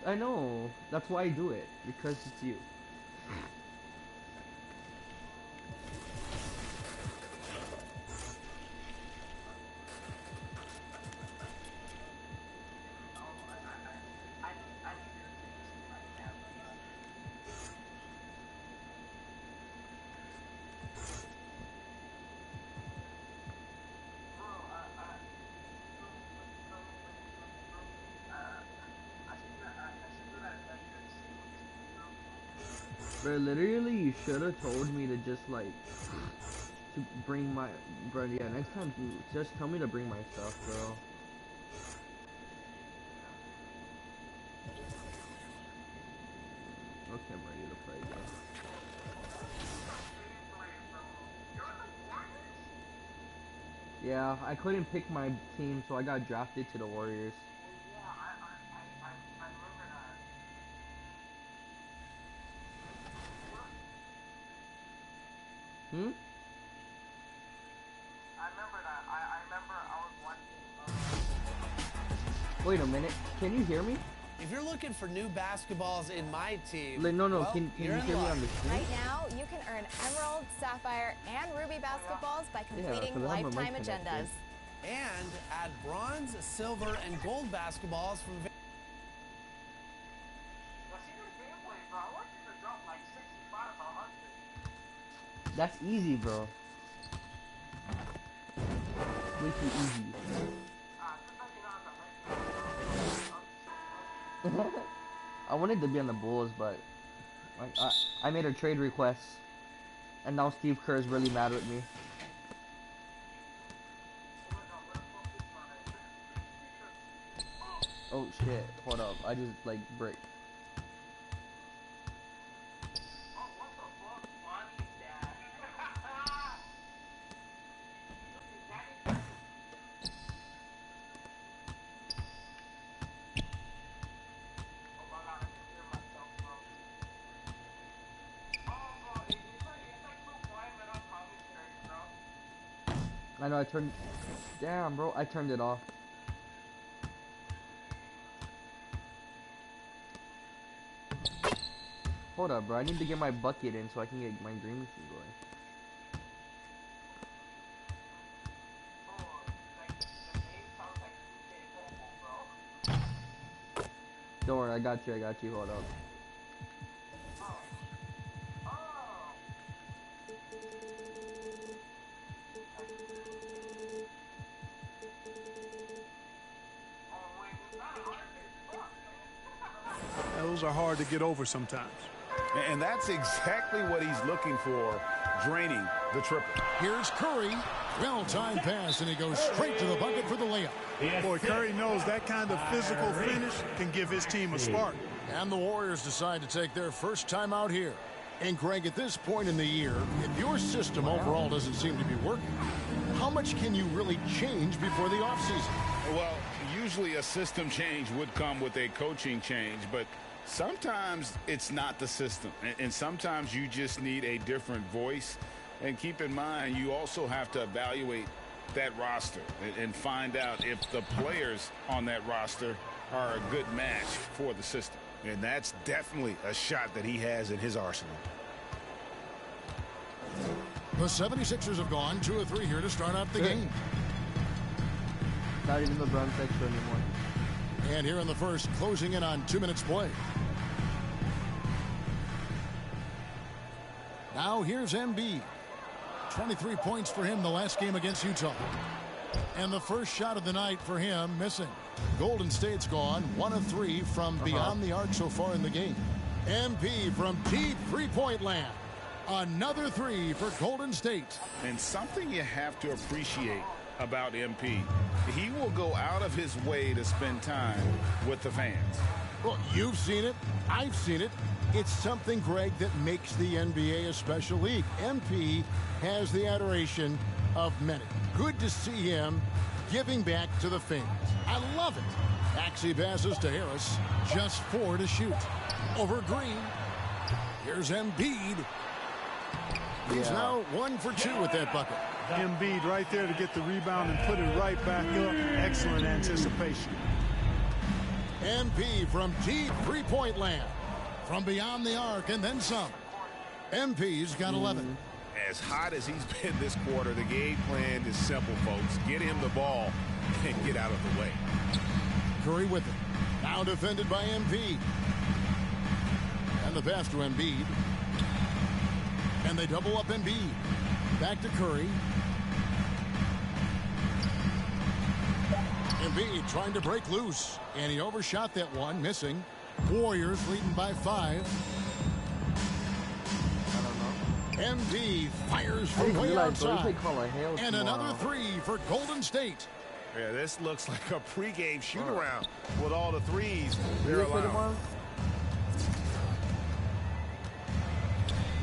I know. That's why I do it. Because it's you. Bro, literally, you should have told me to just like to bring my, bro. Yeah, next time, just tell me to bring my stuff, bro. Okay, I'm ready to play again. Yeah, I couldn't pick my team, so I got drafted to the Warriors. Hmm? Wait a minute. Can you hear me? If you're looking for new basketballs in my team, Like, no, well, can you you're in hear me luck. on the screen? Right now, you can earn Emerald, Sapphire, and Ruby basketballs by completing 'cause I have my mic lifetime connected. agendas. And add bronze, silver, and gold basketballs from That's easy, bro. Way too easy. I wanted to be on the Bulls, but like I made a trade request, and now Steve Kerr is really mad with me. Oh shit! Hold up, I just like brick. I know I turned. Damn, bro, I turned it off. Hold up, bro. I need to get my bucket in so I can get my green machine going. Don't worry, I got you. I got you. Hold up. Those are hard to get over sometimes. And that's exactly what he's looking for, draining the triple. Here's Curry. Well-timed pass, and he goes straight to the bucket for the layup. Boy, Curry knows that kind of physical finish can give his team a spark. And the Warriors decide to take their first time out here. And Greg, at this point in the year, if your system overall doesn't seem to be working, how much can you really change before the offseason? Well, usually a system change would come with a coaching change, but sometimes it's not the system. And sometimes you just need a different voice. And keep in mind, you also have to evaluate that roster and find out if the players on that roster are a good match for the system. And that's definitely a shot that he has in his arsenal. The 76ers have gone 2 of 3 here to start out the game. Not even LeBron's extra anymore. And here in the first, closing in on 2 minutes play. Now here's Embiid. 23 points for him the last game against Utah. And the first shot of the night for him missing. Golden State's gone 1 of 3 from beyond the arc so far in the game. MP from deep three-point land. Another 3 for Golden State. And something you have to appreciate about MP, he will go out of his way to spend time with the fans. Well, you've seen it. I've seen it. It's something, Greg, that makes the NBA a special league. MP has the adoration of many. Good to see him giving back to the fans. I love it. Maxey passes to Harris. Just 4 to shoot. Over Green. Here's Embiid. He's now 1 for 2 with that bucket. Embiid right there to get the rebound and put it right back up. Excellent anticipation. MP from deep three-point land. From beyond the arc and then some. MP's got 11. As hot as he's been this quarter, the game plan is simple, folks. Get him the ball and get out of the way. Curry with it. Now defended by MP. And the pass to Embiid. And they double up Embiid. Back to Curry. Embiid trying to break loose. And he overshot that one, missing. Warriors leading by 5. MD fires from way outside. And another 3 for Golden State. Yeah, this looks like a pregame shoot-around with all the threes they're allowing.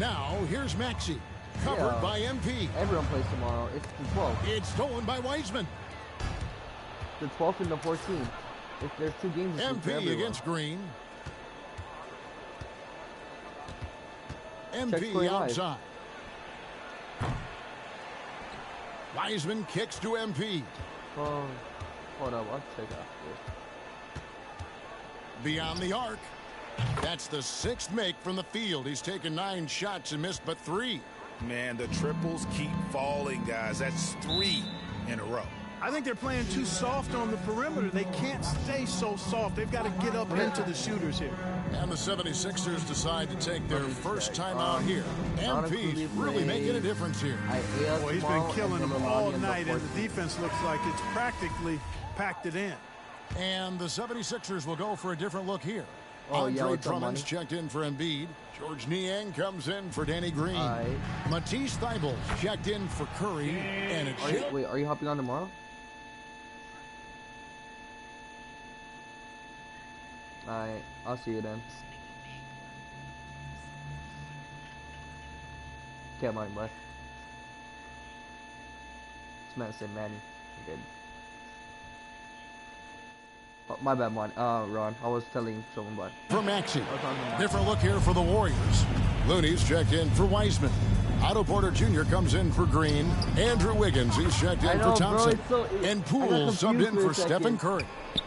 Now, here's Maxey. Covered by MP. Everyone plays tomorrow. It's the 12th. It's stolen by Wiseman. The 12th and the 14th. If there's 2 games, MP against Green. MP outside. Wiseman kicks to MP. Oh, hold up. I'll check out this. Beyond the arc. That's the 6th make from the field. He's taken 9 shots and missed but 3. Man, the triples keep falling, guys. That's 3 in a row. I think they're playing too soft on the perimeter. They can't stay so soft. They've got to get up into the shooters here. And the 76ers decide to take their first time out here. MP's really making a difference here. Boy, he's been killing them all night, and the defense looks like it's practically packed it in. And the 76ers will go for a different look here. Andre Drummond's checked in for Embiid. George Niang comes in for Danny Green. Matisse Thybulle checked in for Curry. And it's wait, are you hopping on tomorrow? Alright, I'll see you then. Can't mind, bud. It's meant to say Manny. Good. Oh, my bad, man. Ron. I was telling someone, but. For Maxey. Different look here for the Warriors. Looney's checked in for Wiseman. Otto Porter Jr. comes in for Green. Andrew Wiggins, he's checked in for Thompson. And Poole subbed in for Stephen Curry.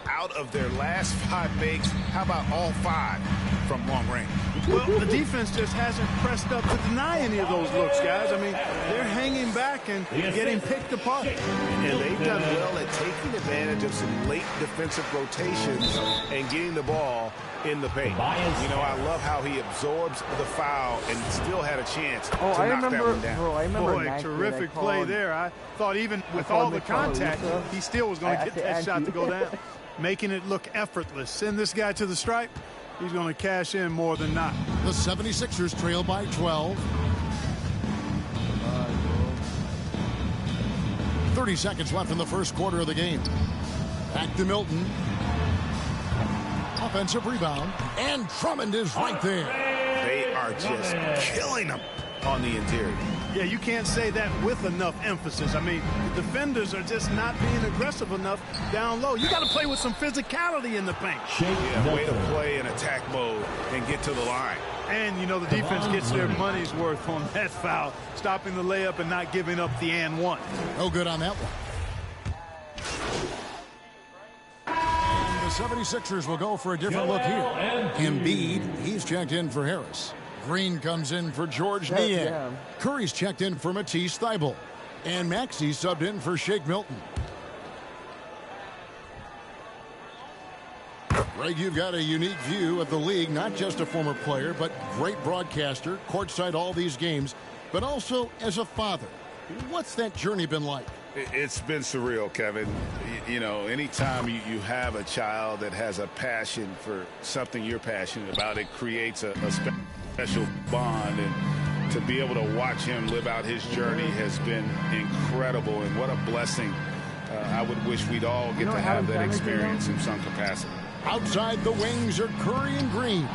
Out of their last 5 makes, how about all 5 from long range? Well, the defense just hasn't pressed up to deny any of those looks, guys. I mean, they're hanging back and getting picked apart. And they've done well at taking advantage of some late defensive rotations and getting the ball in the paint. You know, I love how he absorbs the foul and still had a chance to knock that one down. Bro, I remember Boy, terrific play there. I thought even with all the contact, he still was going to get that shot to go down. Making it look effortless. Send this guy to the stripe. He's going to cash in more than not. The 76ers trail by 12. 30 seconds left in the first quarter of the game. Back to Milton. Offensive rebound. And Drummond is right there. They are just killing them on the interior. Yeah, you can't say that with enough emphasis. I mean, the defenders are just not being aggressive enough down low. You got to play with some physicality in the paint. Yeah, way to play in attack mode and get to the line. And, you know, the defense gets their money's worth on that foul, stopping the layup and not giving up the and one. No good on that one. And the 76ers will go for a different look here. Embiid, he's checked in for Harris. Green comes in for George Niang. Curry's checked in for Matisse Thybulle. And Maxey subbed in for Shake Milton. Greg, you've got a unique view of the league, not just a former player, but great broadcaster, courtside all these games, but also as a father. What's that journey been like? It's been surreal, Kevin. You know, anytime you have a child that has a passion for something you're passionate about, it creates a special bond, and to be able to watch him live out his journey has been incredible, and what a blessing. I would wish we'd all get to have that experience in some capacity. Outside the wings are Curry and Green.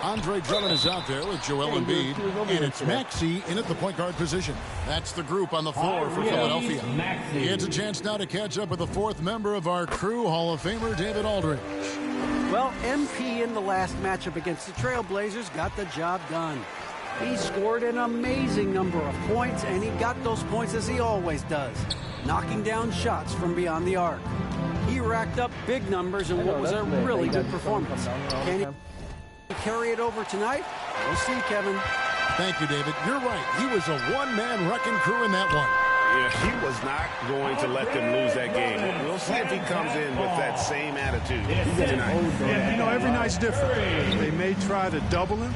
Andre Drummond is out there with Joel Embiid, and it's Maxey in at the point guard position. That's the group on the floor for Philadelphia. He gets a chance now to catch up with the 4th member of our crew, Hall of Famer David Aldridge. Well, MP in the last matchup against the Trailblazers got the job done. He scored an amazing number of points, and he got those points as he always does, knocking down shots from beyond the arc. He He racked up big numbers in what was a really good performance. Can he carry it over tonight? We'll see, Kevin. Thank you, David. You're right. He was a one-man wrecking crew in that one. Yeah, he was not going to let them lose that game. We'll see if he comes in with that same attitude tonight. Yeah, you know, every night's different. They may try to double him,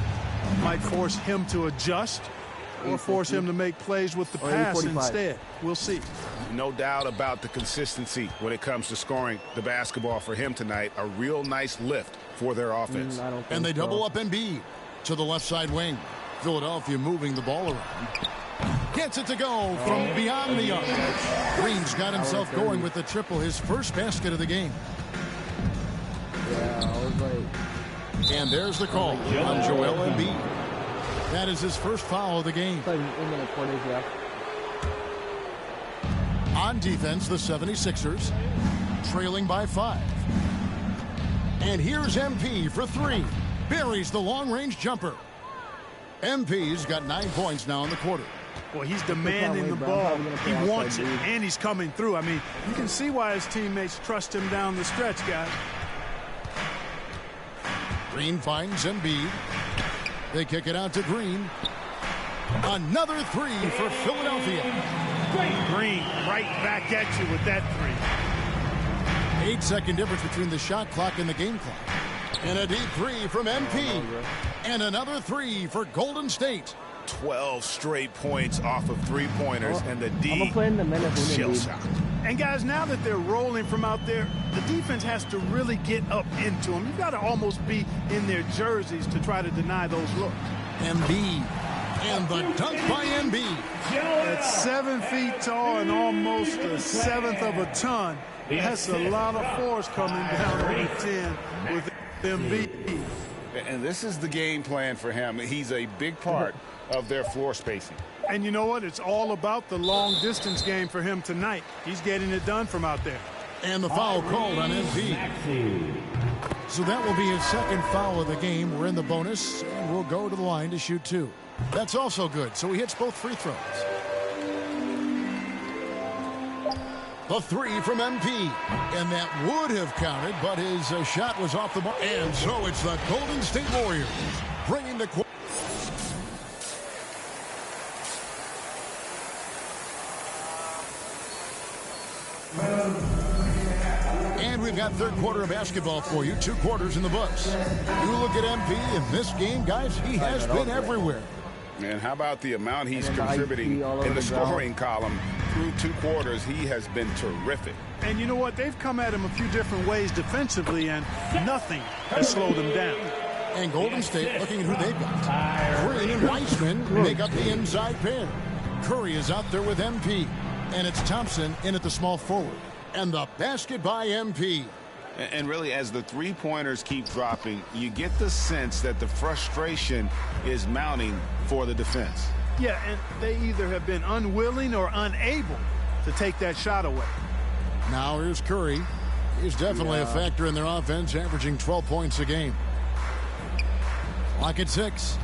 might force him to adjust, or force him to make plays with the pass instead. We'll see. No doubt about the consistency when it comes to scoring the basketball for him tonight. A real nice lift for their offense. And they double up Embiid to the left side wing. Philadelphia moving the ball around. Gets it to go from beyond the arc. Green's got himself going with the triple, his first basket of the game. Yeah, I was like... And there's the call on Joel Embiid. That is his first foul of the game. On defense, the 76ers trailing by 5. And here's MP for 3. Buries the long-range jumper. MP's got 9 points now in the quarter. Well, he's demanding the ball. He wants it, and he's coming through. I mean, you can see why his teammates trust him down the stretch, guys. Green finds Embiid. They kick it out to Green. Another 3 for Philadelphia. Green right back at you with that 3. 8-second difference between the shot clock and the game clock. And a deep 3 from MP. And another 3 for Golden State. 12 straight points off of three-pointers, and the D shell shot. And guys, now that they're rolling from out there, the defense has to really get up into them. You've got to almost be in their jerseys to try to deny those looks. Embiid. And the dunk by Embiid. At 7 feet tall and almost a seventh of a ton, that's a lot of force coming down on the 10 with Embiid. And this is the game plan for him. He's a big part of their floor spacing. And you know what? It's all about the long distance game for him tonight. He's getting it done from out there. And the foul called on Embiid. So that will be his second foul of the game. We're in the bonus, and we'll go to the line to shoot 2. That's also good, so he hits both free throws. The 3 from MP. And that would have counted, but his shot was off the mark. And so it's the Golden State Warriors bringing the... And we've got third quarter of basketball for you. 2 quarters in the books. You look at MP in this game, guys, he has been everywhere. And how about the amount he's contributing in the scoring column? Through 2 quarters, he has been terrific. And you know what? They've come at him a few different ways defensively, and nothing has slowed him down. And Golden State looking at who they've got. Green and Weissman make up the inside pair. Curry is out there with MP. And it's Thompson in at the small forward. And the basket by MP. And really, as the three-pointers keep dropping, you get the sense that the frustration is mounting for the defense. Yeah, and they either have been unwilling or unable to take that shot away. Now here's Curry. He's definitely a factor in their offense, averaging 12 points a game. Lock at 6.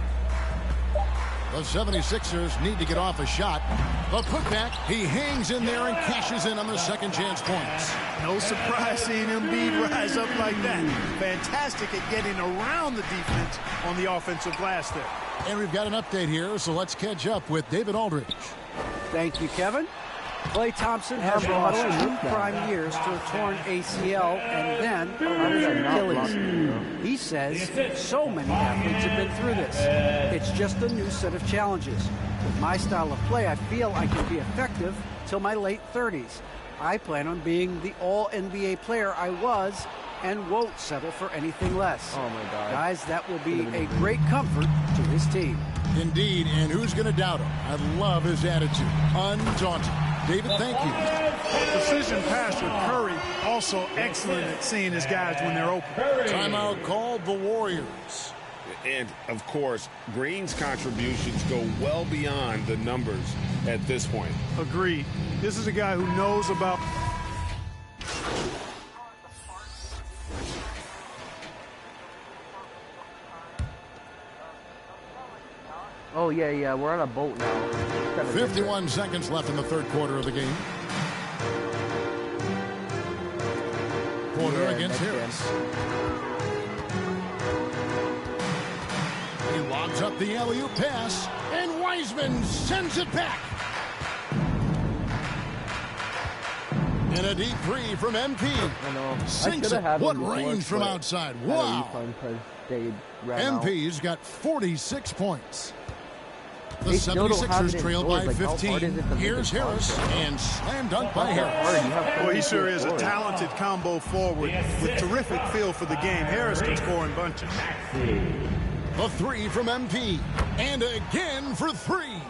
The 76ers need to get off a shot. The putback, he hangs in there and cashes in on the second chance points. No surprise seeing Embiid rise up like that. Fantastic at getting around the defense on the offensive glass there. And we've got an update here, so let's catch up with David Aldridge. Thank you, Kevin. Klay Thompson has lost 2 prime years to a torn ACL and then a ruptured Achilles. He says so many athletes have been through this. It's just a new set of challenges. With my style of play, I feel I can be effective till my late 30s. I plan on being the all-NBA player I was and won't settle for anything less. Oh, my God. Guys, that will be a great comfort to his team. Indeed, and who's going to doubt him? I love his attitude. Undaunted. David, thank you. Precision pass with Curry, also excellent at seeing his guys when they're open. Timeout called the Warriors. And, of course, Green's contributions go well beyond the numbers at this point. Agreed. This is a guy who knows about... Oh, yeah, we're on a boat now. 51 seconds left in the third quarter of the game. Harris. He lobs up the alley-oop pass, and Wiseman sends it back. And a deep three from MP. I know. Sinks it. What range from outside. Wow. MP's got 46 points. The 76ers trail by 15. Here's Harris, and slam dunk by Harris. Well, he sure is a talented combo forward with terrific feel for the game. Harris can score in bunches. A three from MP, and again for three.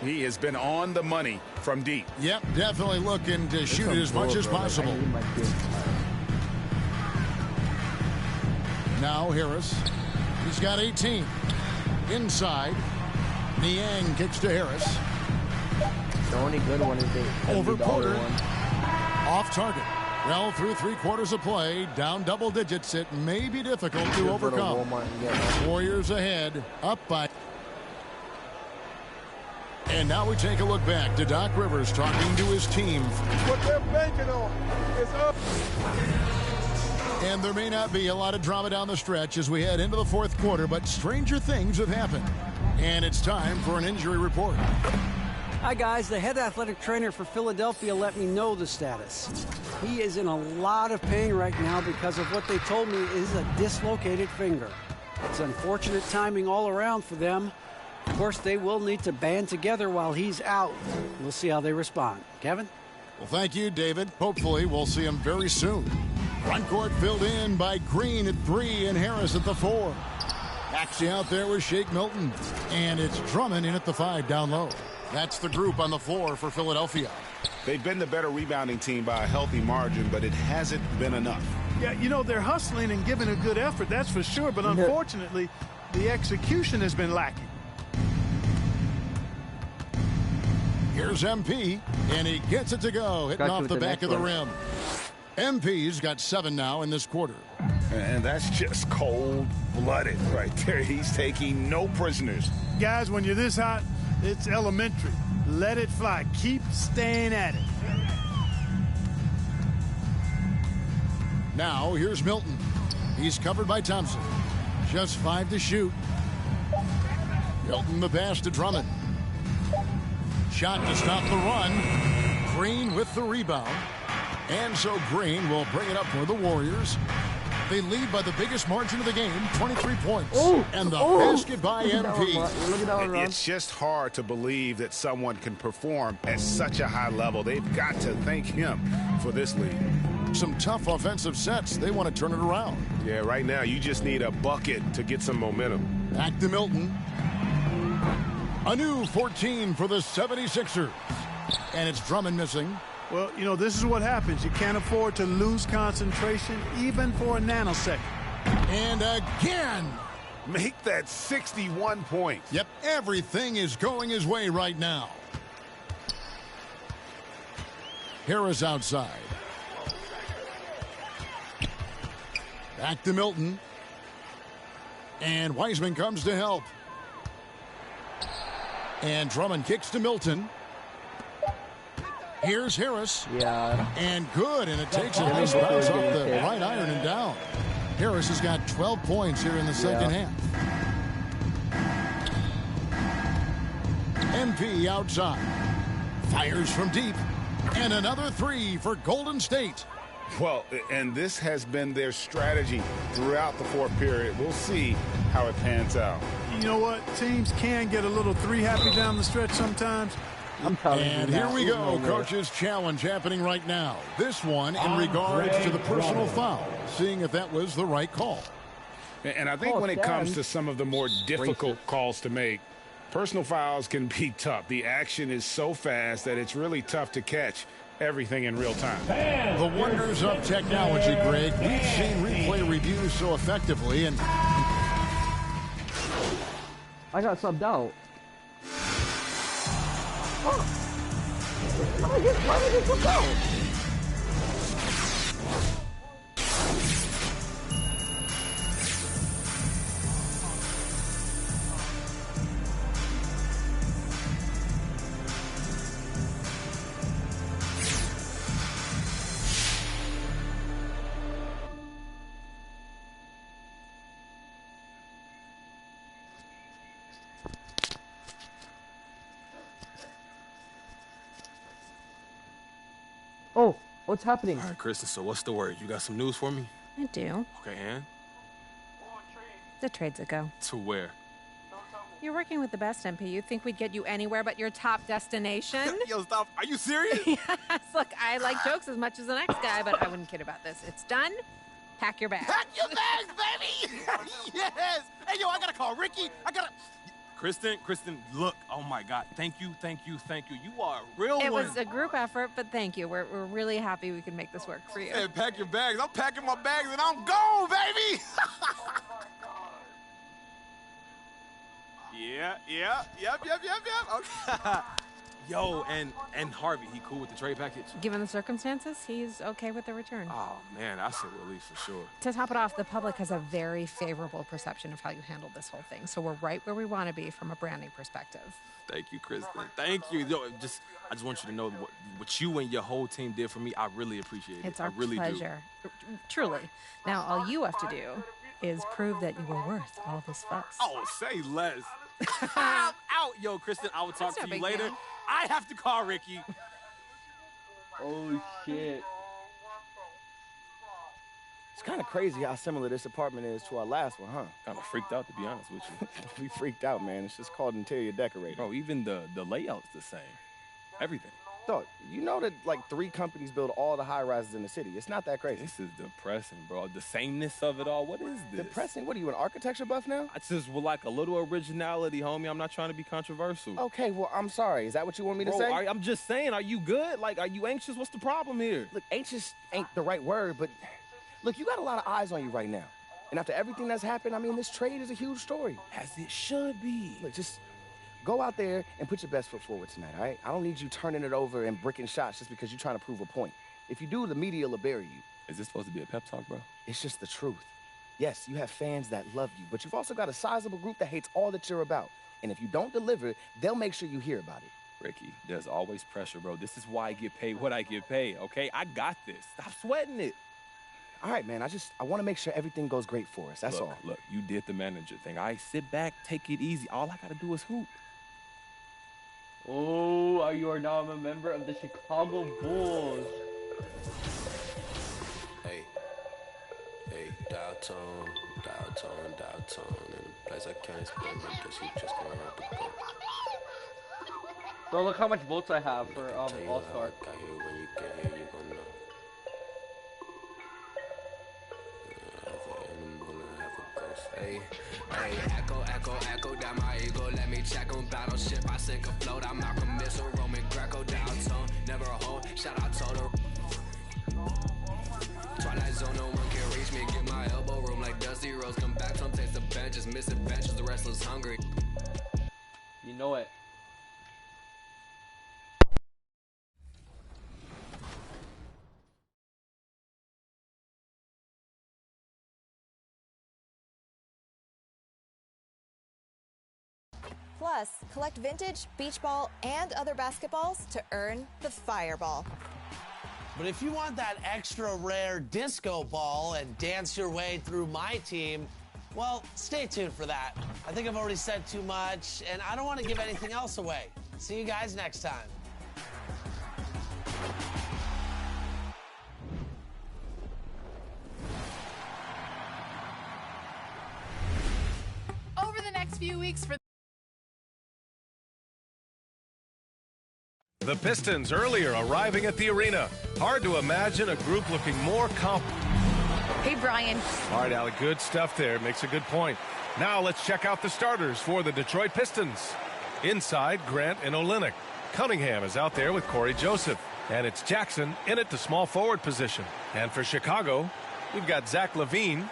He has been on the money from deep. Yep, definitely looking to shoot it as much as possible. Now Harris, he's got 18. Inside, Niang kicks to Harris. The only good one is the over Porter. one. Off target. Well, through 3/4 of play, down double digits, it may be difficult to overcome. Warriors ahead, up by. And now we take a look back to Doc Rivers talking to his team. What they're banking on is up. And there may not be a lot of drama down the stretch as we head into the fourth quarter, but stranger things have happened. And it's time for an injury report. Hi, guys. The head athletic trainer for Philadelphia let me know the status. He is in a lot of pain right now because of what they told me is a dislocated finger. It's unfortunate timing all around for them. Of course, they will need to band together while he's out. We'll see how they respond. Kevin? Well, thank you, David. Hopefully, we'll see him very soon. Front court filled in by Green at 3 and Harris at the 4. Actually out there with Shake Milton. And it's Drummond in at the 5 down low. That's the group on the floor for Philadelphia. They've been the better rebounding team by a healthy margin, but it hasn't been enough. Yeah, you know, they're hustling and giving a good effort, that's for sure. But unfortunately, the execution has been lacking. Here's MP, and he gets it to go, hitting off the back of the rim. MP's got 7 now in this quarter. And that's just cold-blooded right there. He's taking no prisoners. Guys, when you're this hot, it's elementary. Let it fly. Keep staying at it. Now, here's Milton. He's covered by Thompson. Just 5 to shoot. Milton the pass to Drummond. Shot to stop the run. Green with the rebound. And so Green will bring it up for the Warriors. They lead by the biggest margin of the game, 23 points. And the basket by MP. Look at that one, Ron. It's just hard to believe that someone can perform at such a high level. They've got to thank him for this lead. Some tough offensive sets. They want to turn it around. Yeah, right now you just need a bucket to get some momentum. Back to Milton. A new 14 for the 76ers. And it's Drummond missing. Well, you know, this is what happens. You can't afford to lose concentration even for a nanosecond. And again. Make that 61 points. Yep, everything is going his way right now. Harris outside. Back to Milton. And Wiseman comes to help. And Drummond kicks to Milton. Here's Harris. Yeah. And good, and it takes a nice bounce off the right iron and down. Harris has got 12 points here in the second half. MP outside. Fires from deep. And another 3 for Golden State. Well, and this has been their strategy throughout the fourth period. We'll see how it pans out. You know what? Teams can get a little 3-happy down the stretch sometimes. And here we go. Coach's challenge happening right now. This one in regards to the personal foul. Seeing if that was the right call. And I think when it comes to some of the more difficult calls to make, personal fouls can be tough. The action is so fast that it's really tough to catch everything in real time. The wonders of technology, Greg. We've seen replay reviews so effectively, and I got subbed out. Oh. Why did I get subbed out? What's happening? All right, Kristen, so what's the word? You got some news for me? I do. Okay, and? The trade's a go. To where? You're working with the best, MP. You think we'd get you anywhere but your top destination? Yo, stop. Are you serious? Yes. Look, I like jokes as much as the next guy, but I wouldn't kid about this. It's done. Pack your bags. Pack your bags, baby! Yes! Hey, yo, I gotta call Ricky. Kristen, look. Oh, my God. Thank you. You are a real one. It was a group effort, but thank you. We're really happy we can make this work for you. Hey, pack your bags. I'm packing my bags and I'm gone, baby! Yep. Okay. Yo, and Harvey, he cool with the trade package? Given the circumstances, he's okay with the return. Oh, man, that's a relief for sure. To top it off, the public has a very favorable perception of how you handled this whole thing, so we're right where we want to be from a branding perspective. Thank you, Kristen. Thank you. Yo, I just want you to know what you and your whole team did for me. I really appreciate it. It's our I really pleasure. Truly. Now, all you have to do is prove that you were worth all this fuss. Oh, say less. I'm out. Yo, Kristen, I will talk to you later. I have to call Ricky. Oh, shit. It's kind of crazy how similar this apartment is to our last one, huh? Kind of freaked out, to be honest with you. We freaked out, man. It's just called interior decorating. Bro, even the layout's the same. Everything. Dog, you know that like 3 companies build all the high-rises in the city. It's not that crazy. This is depressing, bro. The sameness of it all. What is this? Depressing? What are you, an architecture buff now? I just would like a little originality, homie. I'm not trying to be controversial. Okay, well, I'm sorry. Is that what you want me to say? I'm just saying, are you good? Like, are you anxious? What's the problem here? Look, anxious ain't the right word, but look, you got a lot of eyes on you right now. And after everything that's happened, I mean, this trade is a huge story. As it should be. Look, just go out there and put your best foot forward tonight, all right? I don't need you turning it over and bricking shots just because you're trying to prove a point. If you do, the media will bury you. Is this supposed to be a pep talk, bro? It's just the truth. Yes, you have fans that love you, but you've also got a sizable group that hates all that you're about. And if you don't deliver, they'll make sure you hear about it. Ricky, there's always pressure, bro. This is why I get paid what I get paid, okay? I got this. Stop sweating it. All right, man, I want to make sure everything goes great for us. That's all. Look, you did the manager thing. All right, sit back, take it easy. All I got to do is hoop. Oh, you are now a member of the Chicago Bulls. Hey, dial tone, in a place I can't explain, but guess you just gonna have to go. Bro, look how much votes I have for All-Star. When you get here, you gonna know. Hey, echo down my ego. Let me check on battleship. I sink afloat. I'm Malcolm Missile, Roman Greco, downtown. Never a home. Shout out Toto. Twilight Zone, no one can reach me. Get my elbow room like Dusty Rose. Come back, some taste the benches. Misadventures, the wrestlers hungry. You know it. Plus, collect vintage, beach ball, and other basketballs to earn the Fireball. But if you want that extra rare disco ball and dance your way through my team, well, stay tuned for that. I think I've already said too much, and I don't want to give anything else away. See you guys next time. Over the next few weeks for The Pistons earlier arriving at the arena. Hard to imagine a group looking more confident. Hey, Brian. All right, Allie, good stuff there. Makes a good point. Now let's check out the starters for the Detroit Pistons. Inside, Grant and Olynyk. Cunningham is out there with Corey Joseph. And it's Jackson in at the small forward position. And for Chicago, we've got Zach LaVine.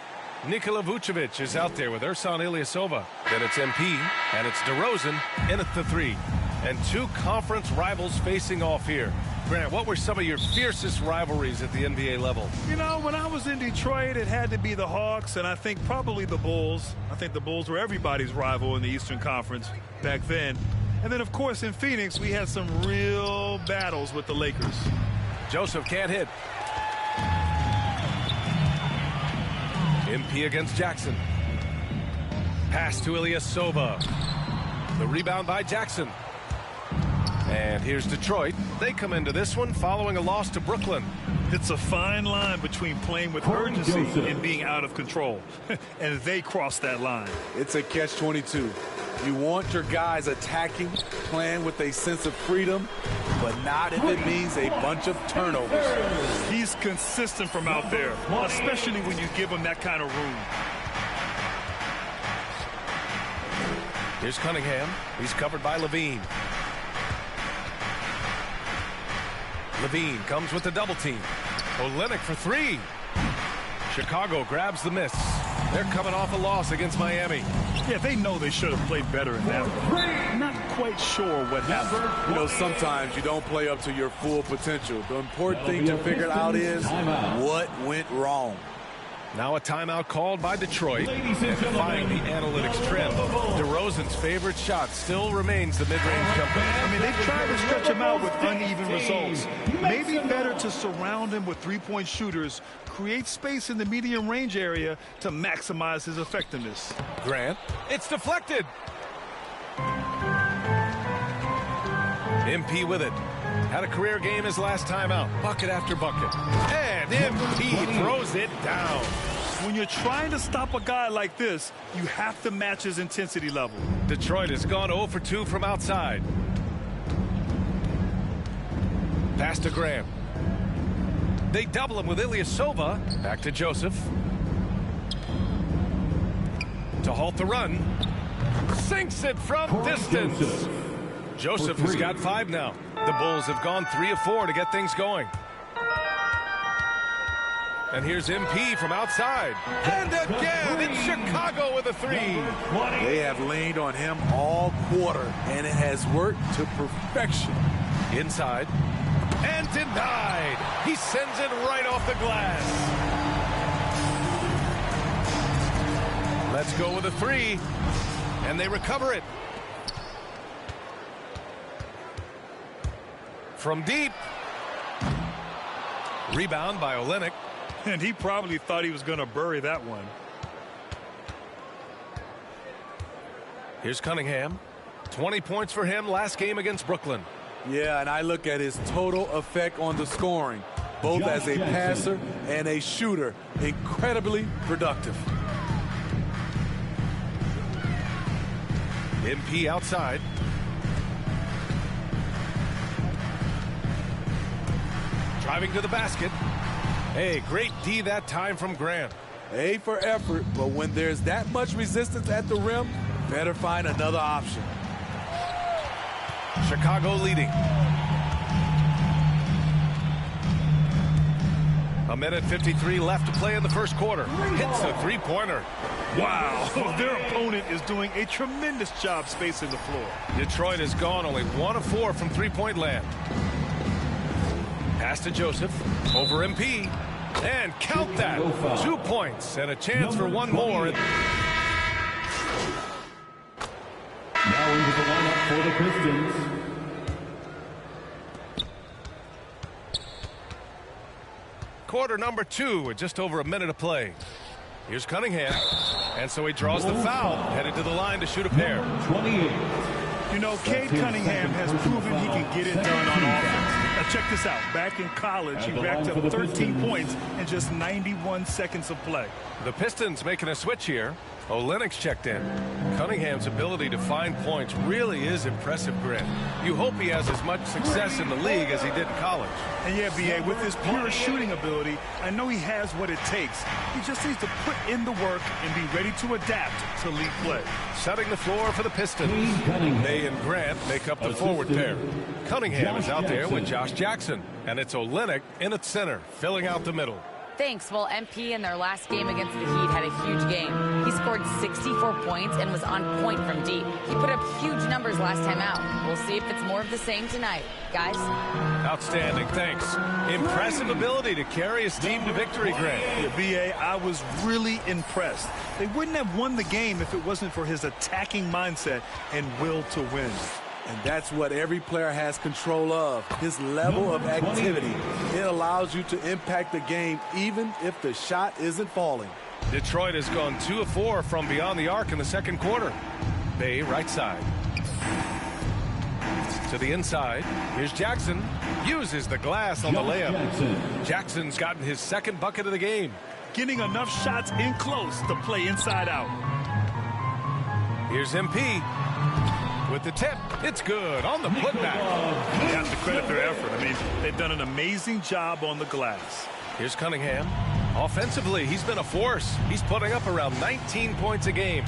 Nikola Vucevic is out there with Ersan Ilyasova. Then it's MP, and it's DeRozan in at the 3. And 2 conference rivals facing off here. Grant, what were some of your fiercest rivalries at the NBA level? You know, when I was in Detroit, it had to be the Hawks, and I think probably the Bulls. I think the Bulls were everybody's rival in the Eastern Conference back then. And then, of course, in Phoenix, we had some real battles with the Lakers. Joseph can't hit. MP against Jackson. Pass to Ilyasova. The rebound by Jackson. And here's Detroit. They come into this one following a loss to Brooklyn. It's a fine line between playing with urgency and being out of control. And they cross that line. It's a catch-22. You want your guys attacking, playing with a sense of freedom, but not if it means a bunch of turnovers. He's consistent from out there, especially when you give him that kind of room. Here's Cunningham. He's covered by Levine. Levine comes with the double team. Olynyk for three. Chicago grabs the miss. They're coming off a loss against Miami. Yeah, they know they should have played better in that one. Not quite sure what happened. You know, sometimes you don't play up to your full potential. The important thing to figure out is what went wrong. Now a timeout called by Detroit, and defying the analytics trend. DeRozan's favorite shot still remains the mid-range jumper. I mean, they've tried to stretch him out with uneven results. Maybe better to surround him with three-point shooters, create space in the medium range area to maximize his effectiveness. Grant, it's deflected. MP with it. Had a career game his last time out. Bucket after bucket. And MP throws it down. When you're trying to stop a guy like this, you have to match his intensity level. Detroit has gone 0 for 2 from outside. Pass to Graham. They double him with Ilyasova. Back to Joseph. To halt the run. Sinks it from distance. Joseph has got 5 now. The Bulls have gone 3 of 4 to get things going. And here's MP from outside. And again, it's Chicago with a 3. They have leaned on him all quarter, and it has worked to perfection. Inside. And denied. He sends it right off the glass. Let's go with a 3. And they recover it. From deep. Rebound by Olynyk. And he probably thought he was going to bury that one. Here's Cunningham. 20 points for him last game against Brooklyn. Yeah, and I look at his total effect on the scoring, both as a passer and a shooter. Incredibly productive. MP outside. Driving to the basket. Hey, great D that time from Grant. A for effort, but when there's that much resistance at the rim, better find another option. Chicago leading. A minute 53 left to play in the first quarter. Hits a three-pointer. Wow, their opponent is doing a tremendous job spacing the floor. Detroit has gone only 1 of 4 from three-point land. Pass to Joseph. Over MP. And count that. 2 points and a chance for one more. Now into the lineup for the Pistons. Quarter number 2 with just over a minute of play. Here's Cunningham. And so he draws the foul. Headed to the line to shoot a pair. 28. You know, Cade Cunningham has proven he can get it done on offense. Now check this out. Back in college, he racked up 13 points in just 91 seconds of play. The Pistons making a switch here. Olynyk's checked in. Cunningham's ability to find points really is impressive, Grant. You hope he has as much success in the league as he did in college. And yeah, B.A., with his pure shooting ability, I know he has what it takes. He just needs to put in the work and be ready to adapt to league play. Setting the floor for the Pistons. They and Grant make up the forward pair. Cunningham is out there with Josh Jackson. And it's Olynyk in at center, filling out the middle. Thanks. Well, MP in their last game against the Heat had a huge game. He scored 64 points and was on point from deep. He put up huge numbers last time out. We'll see if it's more of the same tonight. Guys? Outstanding. Thanks. Impressive ability to carry his team to victory, Grant. Yeah, B.A., I was really impressed. They wouldn't have won the game if it wasn't for his attacking mindset and will to win. And that's what every player has control of, his level of activity. It allows you to impact the game even if the shot isn't falling. Detroit has gone 2 of 4 from beyond the arc in the second quarter. Bay right side. To the inside. Here's Jackson. Uses the glass on the layup. Jackson's gotten his second bucket of the game. Getting enough shots in close to play inside out. Here's MP. With the tip, it's good on the putback. You have to credit their effort. I mean, they've done an amazing job on the glass. Here's Cunningham. Offensively, he's been a force. He's putting up around 19 points a game.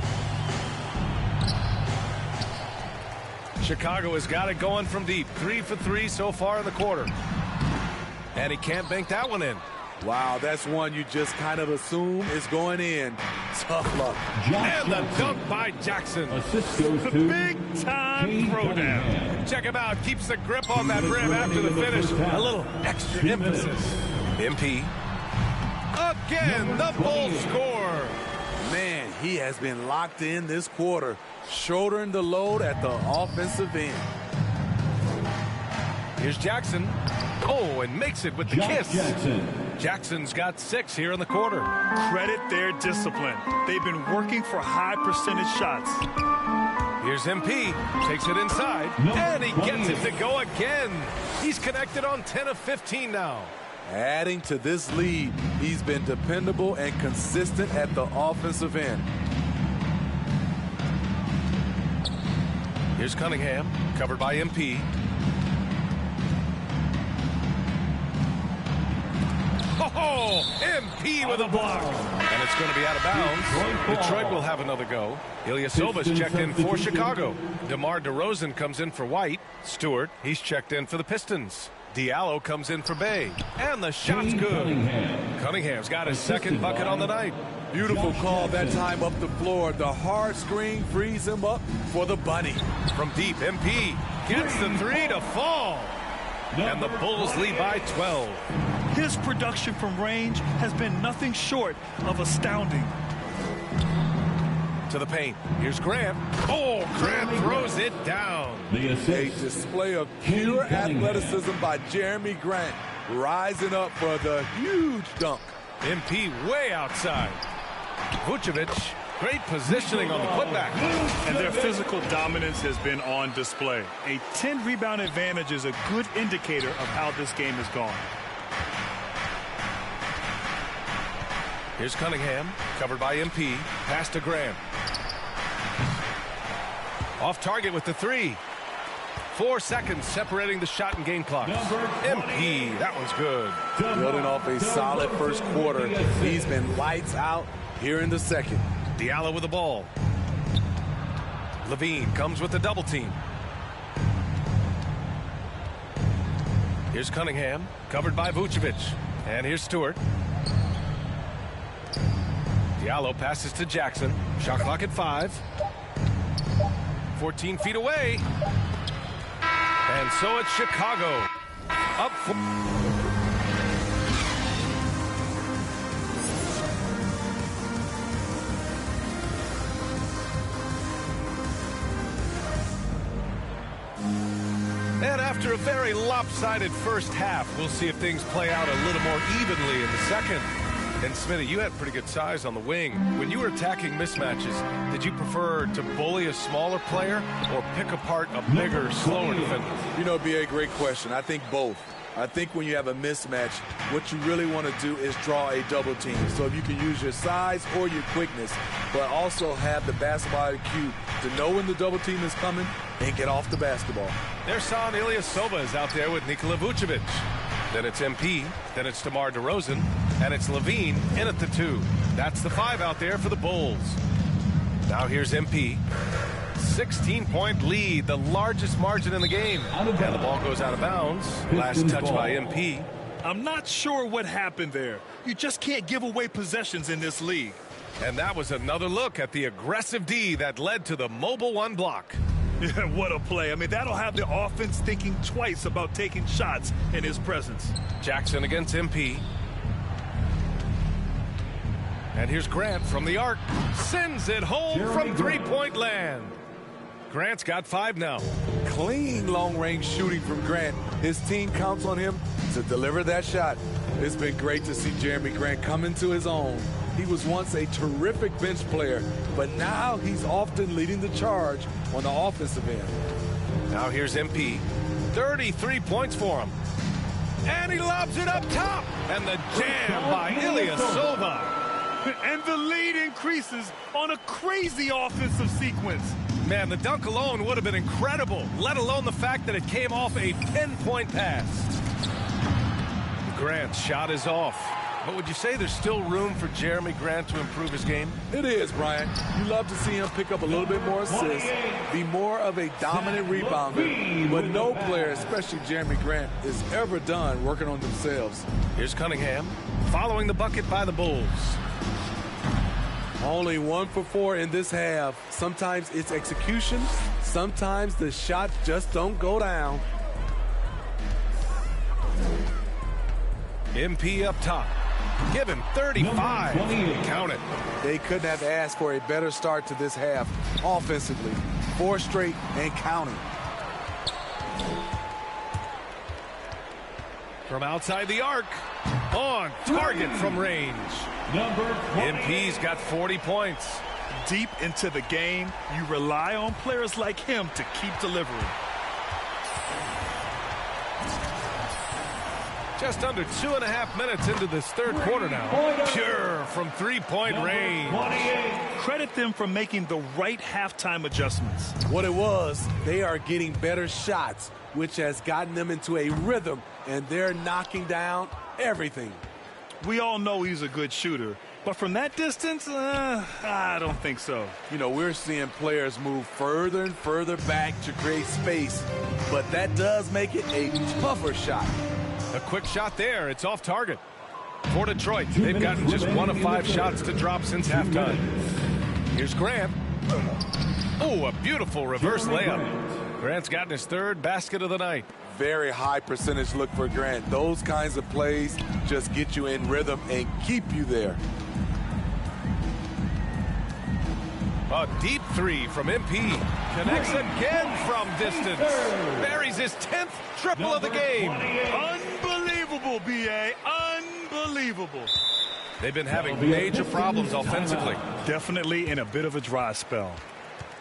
Chicago has got it going from deep. 3 for 3 so far in the quarter. And he can't bank that one in. Wow, that's one you just kind of assume is going in. Tough luck. And the dunk by Jackson. The big-time throwdown. Check him out. Keeps the grip on that rim after the finish. A little extra emphasis. MP. Again, the Bulls score. Man, he has been locked in this quarter, shouldering the load at the offensive end. Here's Jackson. Oh, and makes it with the kiss. Jackson's got 6 here in the quarter. Credit their discipline. They've been working for high percentage shots. Here's MP. Takes it inside. And he gets it to go again. He's connected on 10 of 15 now. Adding to this lead, he's been dependable and consistent at the offensive end. Here's Cunningham, covered by MP. Oh, MP with a block. And it's going to be out of bounds. Detroit will have another go. Ilyasova's checked in for Chicago. DeMar DeRozan comes in for White. Stewart, he's checked in for the Pistons. Diallo comes in for Bay. And the shot's good. Cunningham's got his second bucket on the night. Beautiful call that time up the floor. The hard screen frees him up for the bunny. From deep, MP gets the 3 to fall. And the Bulls lead by 12. His production from range has been nothing short of astounding. To the paint. Here's Grant. Oh, Grant throws it down. A display of pure athleticism by Jeremy Grant, rising up for the huge dunk. MP way outside. Vucevic, great positioning on the putback. And their physical dominance has been on display. A 10-rebound advantage is a good indicator of how this game has gone. Here's Cunningham, covered by MP. Pass to Grant. Off target with the 3. 4 seconds separating the shot and game clock. MP, that one's good. Building off a solid first quarter. He's been lights out here in the second. Diallo with the ball. Levine comes with the double team. Here's Cunningham, covered by Vucevic. And here's Stewart. Diallo passes to Jackson. Shot clock at 5. 14 feet away. And so it's Chicago. Up 4. And after a very lopsided first half, we'll see if things play out a little more evenly in the second. And Smitty, you had pretty good size on the wing. When you were attacking mismatches, did you prefer to bully a smaller player or pick apart a bigger, slower defender? You know, it'd be a great question. I think both. I think when you have a mismatch, what you really want to do is draw a double team. So if you can use your size or your quickness, but also have the basketball IQ to know when the double team is coming and get off the basketball. There's San Ilyasova is out there with Nikola Vucevic. Then it's MP, then it's DeMar DeRozan, and it's Levine in at the 2. That's the 5 out there for the Bulls. Now here's MP. 16-point lead, the largest margin in the game. And the ball goes out of bounds. Last touch by MP. I'm not sure what happened there. You just can't give away possessions in this league. And that was another look at the aggressive D that led to the mobile 1 block. Yeah, what a play. I mean, that'll have the offense thinking twice about taking shots in his presence. Jackson against MP. And here's Grant from the arc. Sends it home from three-point land. Grant's got 5 now. Clean long-range shooting from Grant. His team counts on him to deliver that shot. It's been great to see Jeremy Grant come into his own. He was once a terrific bench player, but now he's often leading the charge on the offensive end. Now here's MP. 33 points for him. And he lobs it up top. And the jam by Ilyasova. And the lead increases on a crazy offensive sequence. Man, the dunk alone would have been incredible, let alone the fact that it came off a pinpoint pass. Grant's shot is off. But would you say there's still room for Jeremy Grant to improve his game? It is, Brian. You love to see him pick up a little bit more assists, be more of a dominant rebounder. But no player, especially Jeremy Grant, is ever done working on themselves. Here's Cunningham, following the bucket by the Bulls. Only 1 for 4 in this half. Sometimes it's execution. Sometimes the shots just don't go down. MP up top. Give him 35. Count it. They couldn't have asked for a better start to this half offensively. 4 straight and counting. From outside the arc. On target from range. MP's got 40 points. Deep into the game, you rely on players like him to keep delivering. Just under 2.5 minutes into this third quarter now. Pure from three-point range. Credit them for making the right halftime adjustments. What it was, they are getting better shots, which has gotten them into a rhythm, and they're knocking down everything. We all know he's a good shooter, but from that distance, I don't think so. You know, we're seeing players move further and further back to create space, but that does make it a tougher shot. A quick shot there. It's off target. For Detroit, they've gotten just 1 of 5 shots to drop since halftime. Here's Grant. Oh, a beautiful reverse layup. Grant's gotten his 3rd basket of the night. Very high percentage look for Grant. Those kinds of plays just get you in rhythm and keep you there. A deep 3 from MP. Connects again from distance. Buries his 10th triple of the game. Unbelievable, B.A. Unbelievable. They've been having major problems offensively. Definitely in a bit of a dry spell.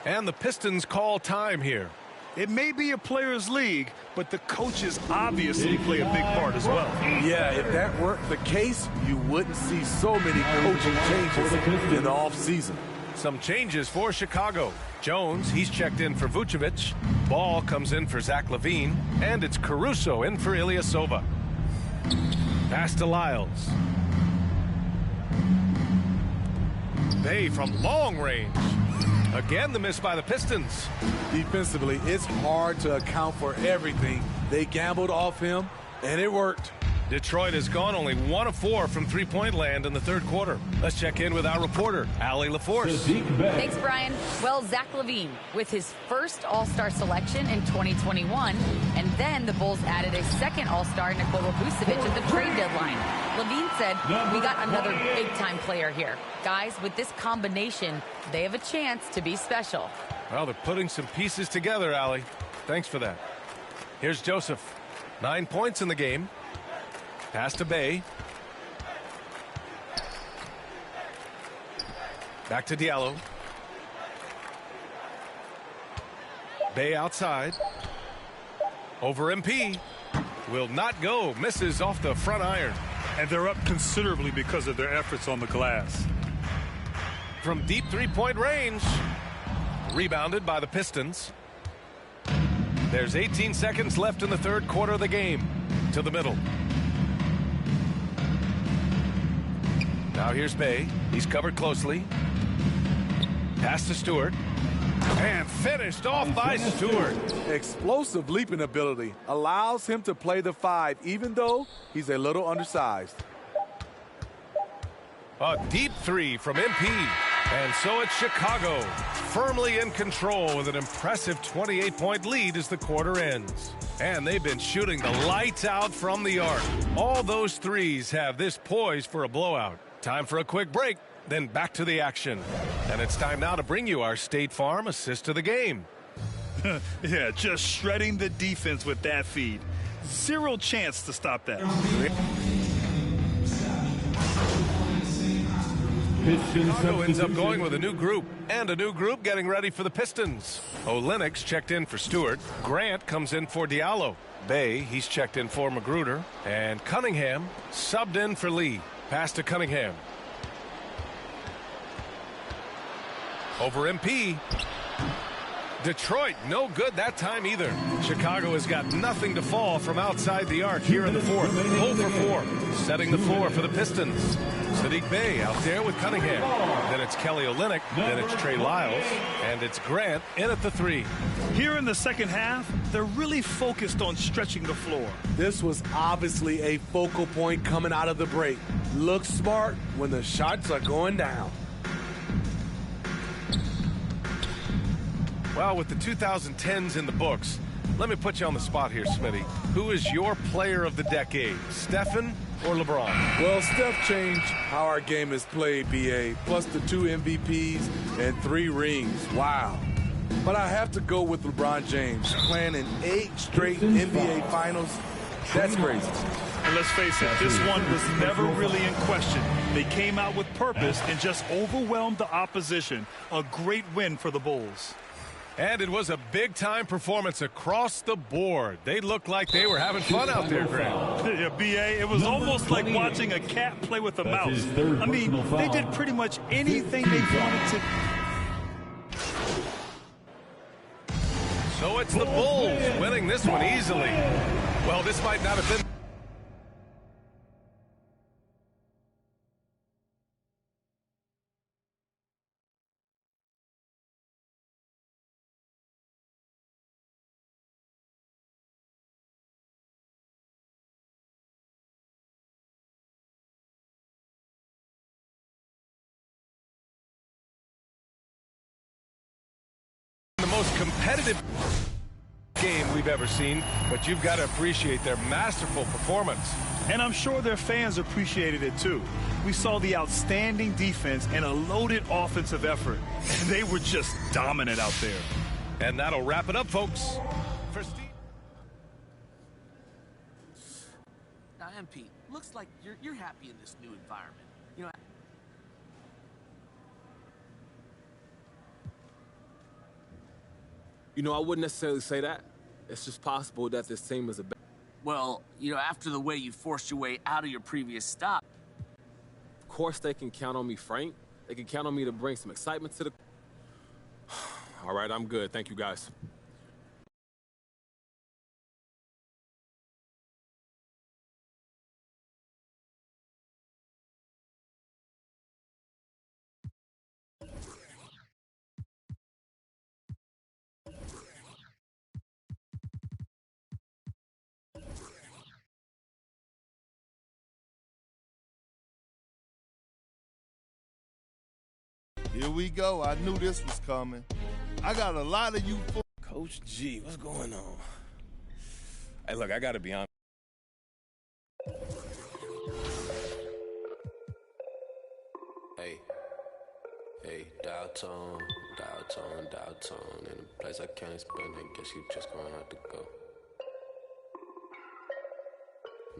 And the Pistons call time here. It may be a players' league, but the coaches obviously play a big part as well. Yeah, if that weren't the case, you wouldn't see so many coaching changes in the offseason. Some changes for Chicago. Jones, he's checked in for Vucevic. Ball comes in for Zach LaVine. And it's Caruso in for Ilyasova. Pass to Lyles. Bay from long range. Again, the miss by the Pistons. Defensively, it's hard to account for everything. They gambled off him, and it worked. Detroit has gone only 1 of 4 from three-point land in the third quarter. Let's check in with our reporter, Allie LaForce. Thanks, Brian. Well, Zach LaVine with his first All-Star selection in 2021, and then the Bulls added a second All-Star, Nikola Vucevic, at the trade deadline. LaVine said, "We got another big-time player here. Guys, with this combination, they have a chance to be special." Well, they're putting some pieces together, Allie. Thanks for that. Here's Joseph. 9 points in the game. Pass to Bay. Back to Diallo. Bay outside. Over MP. Will not go. Misses off the front iron. And they're up considerably because of their efforts on the glass. From deep three-point range. Rebounded by the Pistons. There's 18 seconds left in the third quarter of the game. To the middle. Now here's Bay. He's covered closely. Pass to Stewart. And finished off by Stewart. Explosive leaping ability allows him to play the 5, even though he's a little undersized. A deep 3 from MP. And so it's Chicago, firmly in control with an impressive 28-point lead as the quarter ends. And they've been shooting the lights out from the arc. All those threes have this poised for a blowout. Time for a quick break, then back to the action. And it's time now to bring you our State Farm assist of the game. Yeah, just shredding the defense with that feed. Zero chance to stop that. Chicago ends up going with a new group, and a new group getting ready for the Pistons. Olenek's checked in for Stewart. Grant comes in for Diallo. Bay, he's checked in for Magruder. And Cunningham subbed in for Lee. Pass to Cunningham. Over MP. Detroit, no good that time either. Chicago has got nothing to fall from outside the arc here in the fourth. 0 for 4, setting the floor for the Pistons. Sadiq Bey out there with Cunningham. Then it's Kelly Olynyk. Then it's Trey Lyles. And it's Grant in at the 3. Here in the second half, they're really focused on stretching the floor. This was obviously a focal point coming out of the break. Look smart when the shots are going down. Well, with the 2010s in the books, let me put you on the spot here, Smitty. Who is your player of the decade, Stephen or LeBron? Well, Steph changed how our game is played, BA, plus the 2 MVPs and 3 rings. Wow. But I have to go with LeBron James, playing in 8 straight NBA Finals. That's crazy. And let's face it, this one was never really in question. They came out with purpose and just overwhelmed the opposition. A great win for the Bulls. And it was a big-time performance across the board. They looked like they were having fun out there, Grant. Yeah, B.A., it was almost like watching a cat play with a mouse. I mean, they did pretty much anything they wanted to. So it's the Bulls winning this one easily. Well, this might not have been... the most competitive game we've ever seen, but you've got to appreciate their masterful performance. And I'm sure their fans appreciated it too. We saw the outstanding defense and a loaded offensive effort. They were just dominant out there. And that'll wrap it up, folks. For Steve. Now, MP, looks like you're happy in this new environment. You know. You know, I wouldn't necessarily say that. It's just possible that this team is a... Well, you know, after the way you forced your way out of your previous stop. Of course they can count on me, Frank. They can count on me to bring some excitement to the... All right, I'm good. Thank you, guys. Here we go. I knew this was coming. I got a lot of you. Coach G, what's going on? Hey, look, I got to be honest. Hey, dial tone. In a place I can't explain, I guess you just gonna have to go.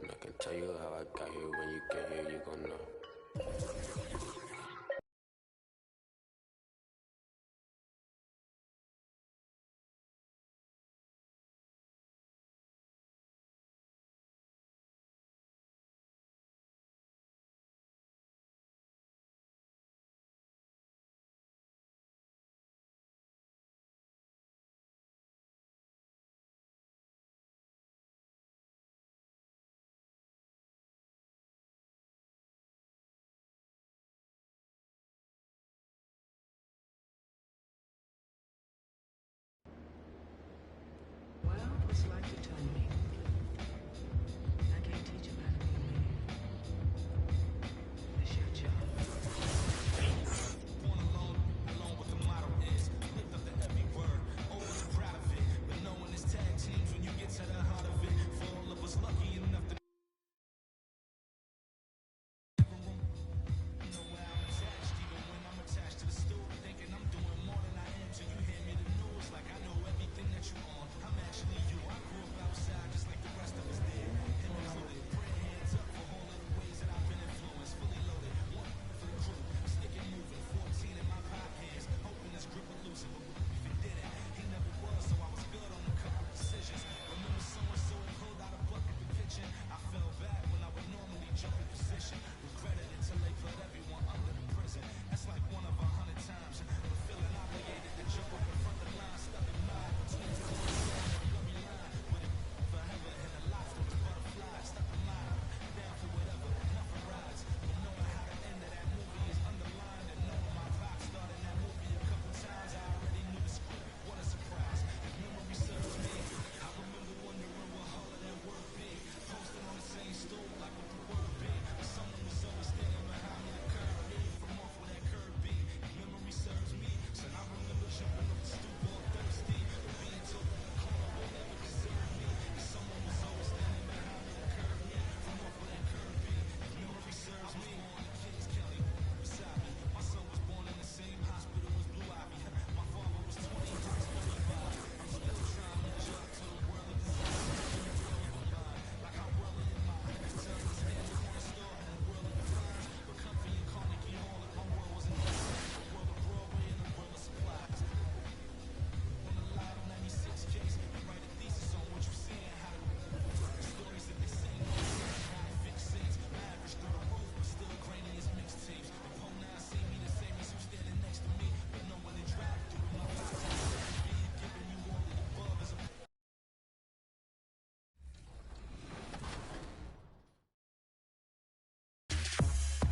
And I can tell you how I got here. When you get here, you gon' know.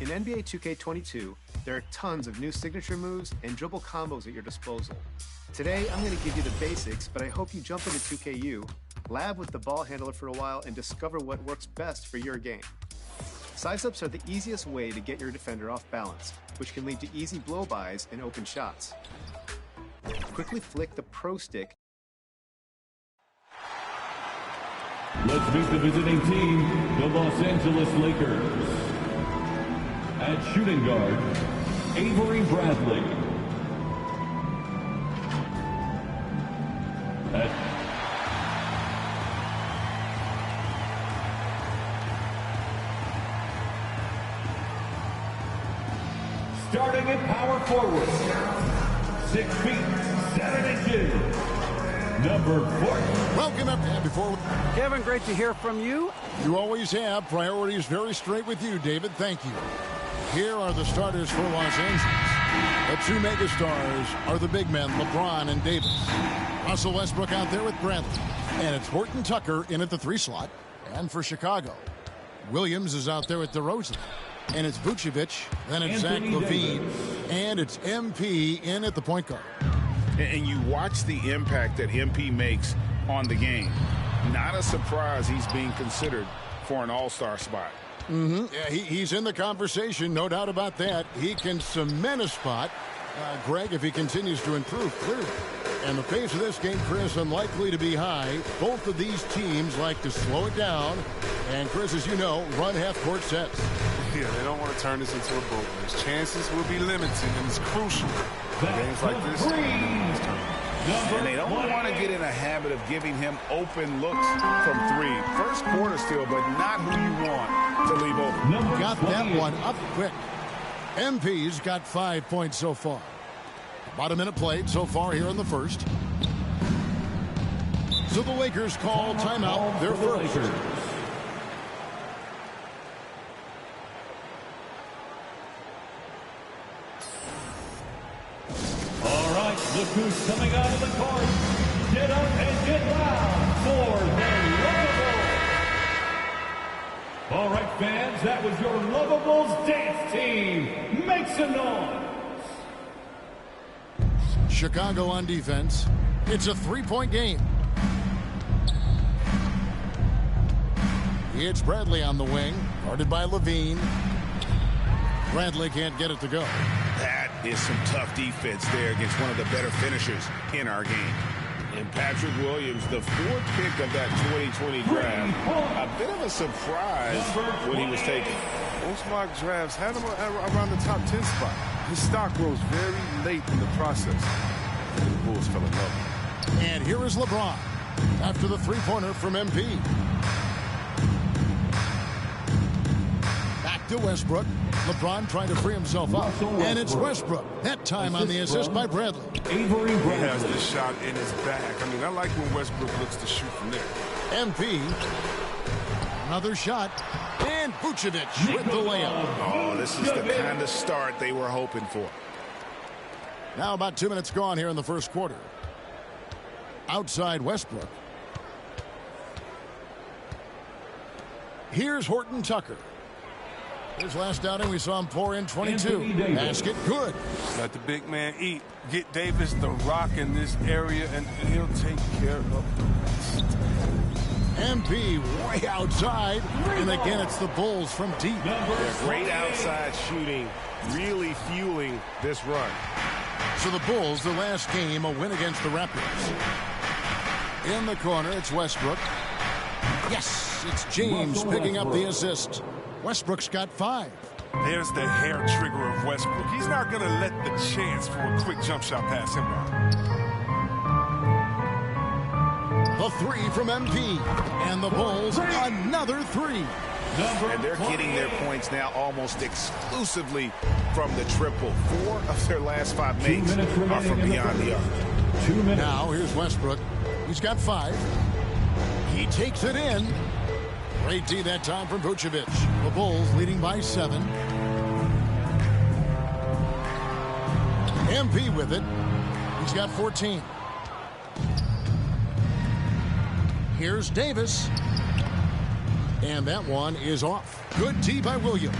In NBA 2K22, there are tons of new signature moves and dribble combos at your disposal. Today, I'm going to give you the basics, but I hope you jump into 2KU, lab with the ball handler for a while, and discover what works best for your game. Size-ups are the easiest way to get your defender off balance, which can lead to easy blow-bys and open shots. Quickly flick the Pro Stick. Let's meet the visiting team, the Los Angeles Lakers. At shooting guard, Avery Bradley. Starting at power forward, 6 feet, 7 inches, number 4. Welcome up. Before Kevin, great to hear from you. You always have. Priorities very straight with you, David. Thank you. Here are the starters for Los Angeles. The two megastars are the big men, LeBron and Davis. Russell Westbrook out there with Bradley. And it's Horton Tucker in at the 3 slot. And for Chicago, Williams is out there with DeRozan. And it's Vucevic, then it's Zach LaVine, and it's MP in at the point guard. And you watch the impact that MP makes on the game. Not a surprise he's being considered for an all-star spot. Yeah, he's in the conversation, no doubt about that. He can cement a spot, Greg, if he continues to improve, clearly. And the pace of this game, Chris, unlikely to be high. Both of these teams like to slow it down. And, Chris, as you know, run half-court sets. Yeah, they don't want to turn this into a boat race. Chances will be limited, and it's crucial. Games like this, and they don't want to get in a habit of giving him open looks from 3. First quarter still, but not who you want to leave open. Got that one up quick. MP's got 5 points so far. About a minute played so far here in the first. So the Lakers call timeout. Their first. All right, look who's coming out of the court. Get up and get loud for the Lovables. All right, fans, that was your Lovables dance team. Make some noise. Chicago on defense. It's a 3-point game. It's Bradley on the wing, guarded by LaVine. Bradley can't get it to go. That is some tough defense there against one of the better finishers in our game. And Patrick Williams, the 4th pick of that 2020 draft, a bit of a surprise when he was taken. Most mock drafts had him around the top 10 spot. His stock rose very late in the process. And the Bulls fell in love. And here is LeBron after the 3-pointer from MP. Back to Westbrook. LeBron trying to free himself up. And it's Westbrook. That time on the assist by Bradley. He has this shot in his bag. I mean, I like when Westbrook looks to shoot from there. MP. Another shot. And Vucevic with the layup. Oh, this is the kind of start they were hoping for. Now about 2 minutes gone here in the first quarter. Outside Westbrook. Here's Horton Tucker. His last outing, we saw him pour in 22. Basket good. Let the big man eat. Get Davis the rock in this area, and he'll take care of it. MP way outside. And again, it's the Bulls from deep. Great outside shooting, really fueling this run. So the Bulls, the last game, a win against the Raptors. In the corner, it's Westbrook. Yes, it's James picking up the assist. Westbrook's got 5. There's the hair trigger of Westbrook. He's not going to let the chance for a quick jump shot pass him by. The 3 from MP. And the Bulls, another 3. And they're getting their points now almost exclusively from the triple. 4 of their last 5 makes are from beyond the arc. 2 minutes. Now here's Westbrook. He's got 5. He takes it in. Great D that time from Vucevic. The Bulls leading by 7. MP with it. He's got 14. Here's Davis. And that one is off. Good D by Williams.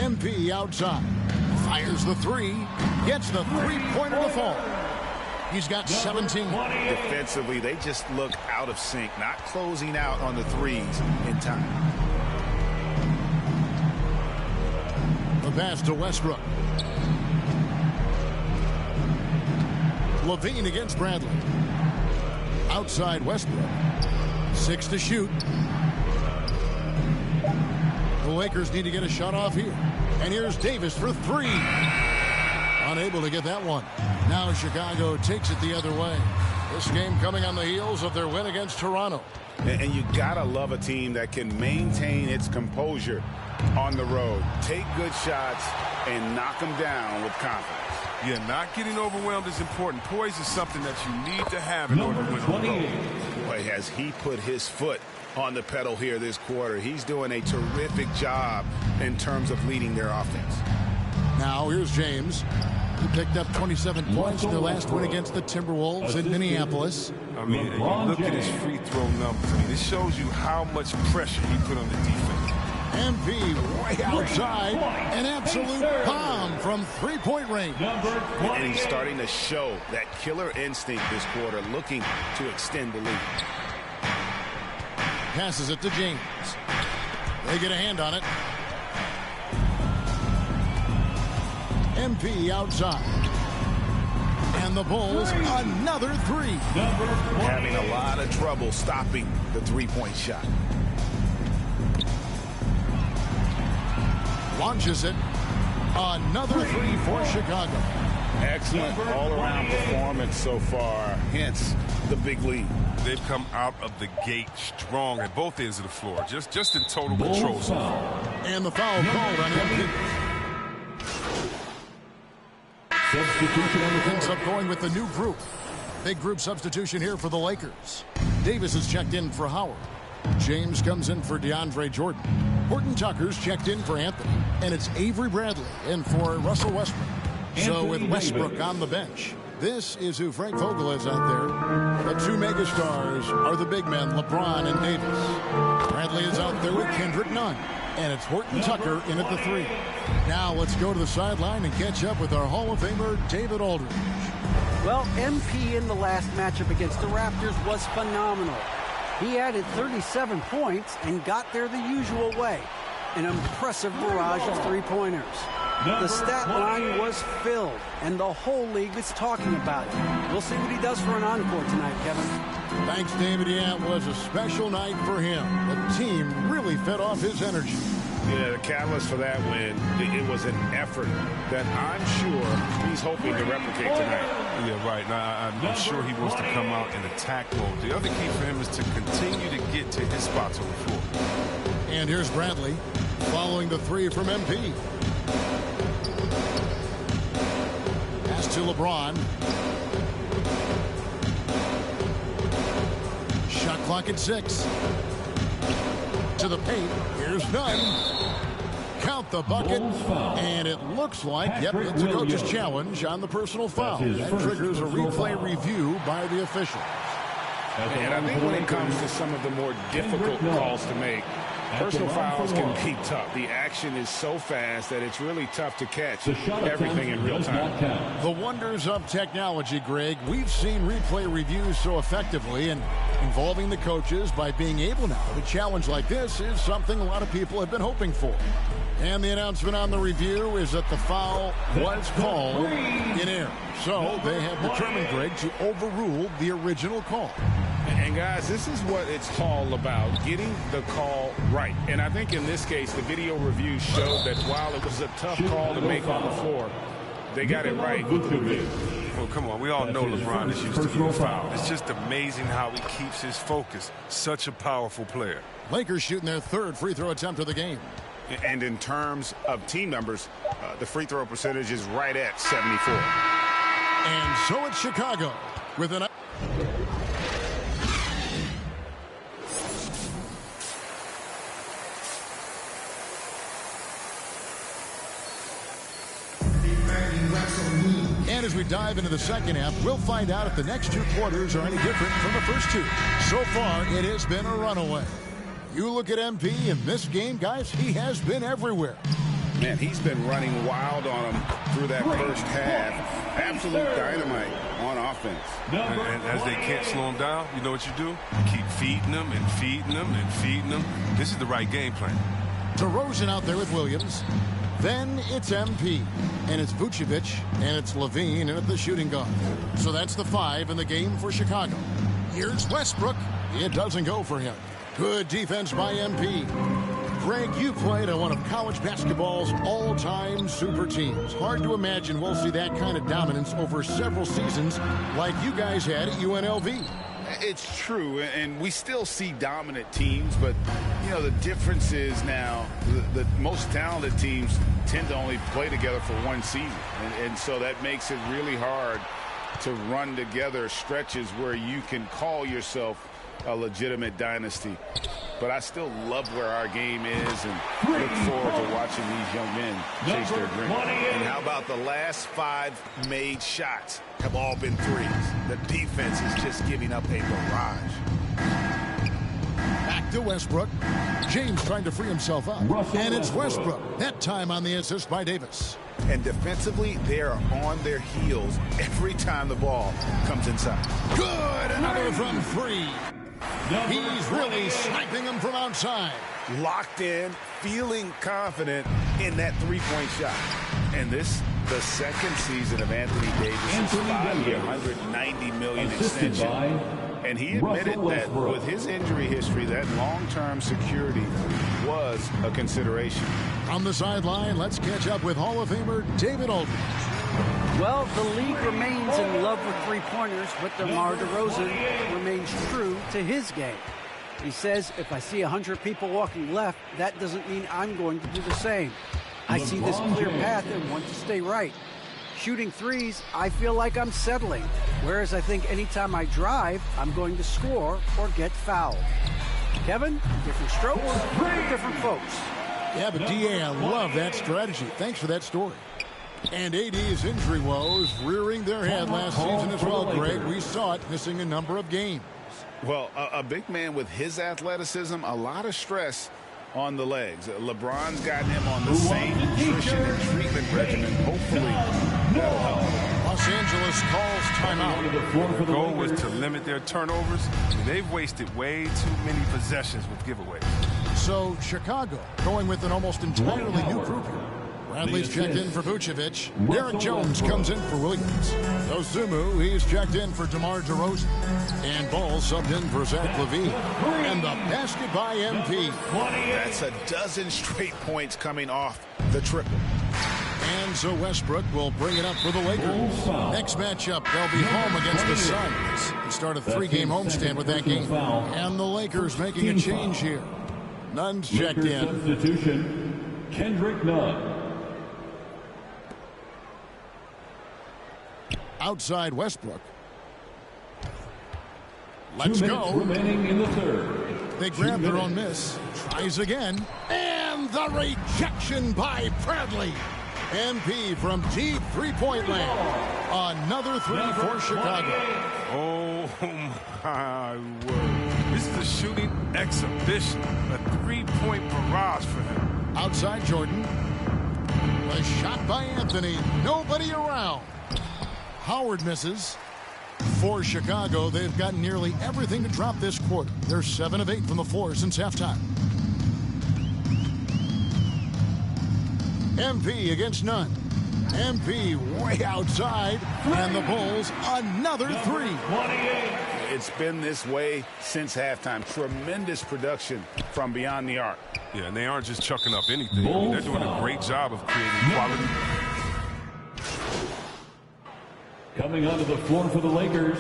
MP outside. Fires the three. Gets the three-pointer to fall. He's got 17. Defensively, they just look out of sync, not closing out on the threes in time. The pass to Westbrook. Levine against Bradley. Outside Westbrook. 6 to shoot. The Lakers need to get a shot off here. And here's Davis for 3. Unable to get that one. Now Chicago takes it the other way. This game coming on the heels of their win against Toronto. And you gotta love a team that can maintain its composure on the road. Take good shots and knock them down with confidence. Yeah, not getting overwhelmed is important. Poise is something that you need to have in order to win on the road. Boy, has he put his foot on the pedal here this quarter. He's doing a terrific job in terms of leading their offense. Now here's James. He picked up 27 points in their last win against the Timberwolves in Minneapolis. I mean, you look at his free throw numbers. I mean, it shows you how much pressure he put on the defense. MP way outside. An absolute bomb from three-point range. And he's starting to show that killer instinct this quarter, looking to extend the lead. Passes it to James. They get a hand on it. MP outside. And the Bulls, another 3. Having a lot of trouble stopping the three-point shot. Launches it. Another 3 for Chicago. Excellent all-around performance so far, hence the big lead. They've come out of the gate strong at both ends of the floor, just in total control so far. And the foul called on MP. Ends up going with the new group. Big group substitution here for the Lakers. Davis is checked in for Howard. James comes in for DeAndre Jordan. Horton Tucker's checked in for Anthony. And it's Avery Bradley in for Russell Westbrook. So with Westbrook on the bench, this is who Frank Vogel is out there. The 2 megastars are the big men, LeBron and Davis. Bradley is out there with Kendrick Nunn. And it's Horton Tucker in at the 3. Now let's go to the sideline and catch up with our Hall of Famer, David Aldridge. Well, MP in the last matchup against the Raptors was phenomenal. He added 37 points and got there the usual way. An impressive barrage of three-pointers. The stat line was filled, and the whole league is talking about it. We'll see what he does for an encore tonight, Kevin. Thanks, David. Yeah, it was a special night for him. The team really fed off his energy. Yeah, the catalyst for that win, it was an effort that I'm sure he's hoping to replicate tonight. Yeah, right. Now, I'm sure he wants to come out in attack mode. The other key for him is to continue to get to his spots on the floor. And here's Bradley following the 3 from MP. Pass to LeBron. Shot clock at 6. To the paint. Here's Nunn. Count the bucket. And it looks like, yep, it's a coach's challenge on the personal foul. That triggers a replay review by the officials. And I think when it comes to some of the more difficult calls to make, personal fouls can be tough. The action is so fast that it's really tough to catch everything in real time. The wonders of technology, Greg. We've seen replay reviews so effectively, and involving the coaches by being able now to challenge like this is something a lot of people have been hoping for. And the announcement on the review is that the foul was called in error. So they have determined, Greg, to overrule the original call. And guys, this is what it's all about, getting the call right. And I think in this case, the video review showed that while it was a tough call to make on the floor, they got it right with the review. Well, come on. We all know LeBron is used to getting fouled. It's just amazing how he keeps his focus. Such a powerful player. Lakers shooting their 3rd free throw attempt of the game. And in terms of team numbers, the free throw percentage is right at 74. And so it's Chicago with an... And as we dive into the second half, we'll find out if the next 2 quarters are any different from the first 2. So far, it has been a runaway. You look at MP in this game, guys, he has been everywhere. Man, he's been running wild on him through that first half. Absolute dynamite on offense. And as they can't slow him down, you know what you do? You keep feeding them and feeding them and feeding them. This is the right game plan. DeRozan out there with Williams. Then it's MP. And it's Vucevic. And it's Levine in at the shooting guard. So that's the 5 in the game for Chicago. Here's Westbrook. It doesn't go for him. Good defense by MP. Greg, you played on one of college basketball's all-time super teams. Hard to imagine we'll see that kind of dominance over several seasons like you guys had at UNLV. It's true, and we still see dominant teams, but, you know, the difference is now the most talented teams tend to only play together for one season, and so that makes it really hard to run together stretches where you can call yourself a legitimate dynasty. But I still love where our game is and look forward to watching these young men chase their dream. And how about the last 5 made shots have all been threes? The defense is just giving up a barrage. Back to Westbrook. James trying to free himself up. And it's Westbrook. That time on the assist by Davis. And defensively, they are on their heels every time the ball comes inside. Good. Another from 3. He's really sniping them from outside. Locked in, feeling confident in that three-point shot. And this, the second season of Anthony Davis' 5-year, $190 million extension. And he admitted that with his injury history, that long-term security was a consideration. On the sideline, let's catch up with Hall of Famer David Aldridge. Well, the league remains in love with three-pointers, but DeMar DeRozan remains true to his game. He says, if I see 100 people walking left, that doesn't mean I'm going to do the same. I see this clear path and want to stay right. Shooting threes, I feel like I'm settling, whereas I think anytime I drive, I'm going to score or get fouled. Kevin, different strokes, different folks. Yeah, but DA, I love that strategy. Thanks for that story. And AD's injury woes rearing their head last season as well, Greg. We saw it missing a number of games. Well, a big man with his athleticism, a lot of stress on the legs. LeBron's got him on the same nutrition and treatment regimen. Hopefully, that'll help. Los Angeles calls timeout. The goal was to limit their turnovers. They've wasted way too many possessions with giveaways. So Chicago going with an almost entirely new group here. Bradley's checked in for Vucevic. Derek Jones comes in for Williams. Dosunmu, he's checked in for DeMar DeRozan. And Ball subbed in for Zach LaVine. And the basket by MP. That's a dozen straight points coming off the triple. And so Westbrook will bring it up for the Lakers. Next matchup, they'll be home against the Suns. They start a 3-game homestand with that game. And the Lakers making a change here. Nunn's checked in. Substitution, Kendrick Nunn. Outside Westbrook. Let's go. Remaining in the third. They grab their own miss. Tries again. And the rejection by Bradley. MP from deep three-point land. Another 3 for Chicago. Oh, my word. This is a shooting exhibition. A 3-point barrage for them. Outside Jordan. The shot by Anthony. Nobody around. Howard misses. For Chicago, they've got nearly everything to drop this quarter. They're 7 of 8 from the floor since halftime. MP against Nunn. MP way outside. And the Bulls, another 3. It's been this way since halftime. Tremendous production from beyond the arc. Yeah, and they aren't just chucking up anything. They're doing a great job of creating quality. Coming onto the floor for the Lakers.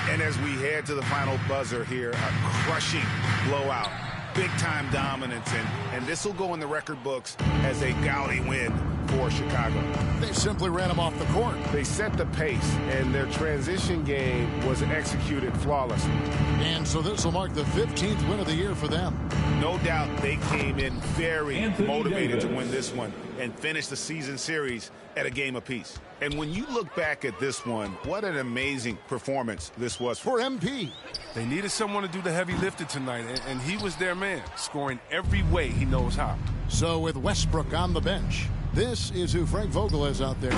And as we head to the final buzzer here, a crushing blowout. Big-time dominance, and this will go in the record books as a gaudy win for Chicago. They simply ran them off the court. They set the pace, and their transition game was executed flawlessly. And so this will mark the 15th win of the year for them. No doubt they came in very motivated Davis to win this one and finish the season series at a game apiece. And when you look back at this one, what an amazing performance this was for MP. They needed someone to do the heavy lifting tonight, and he was their man, scoring every way he knows how. So with Westbrook on the bench, this is who Frank Vogel is out there.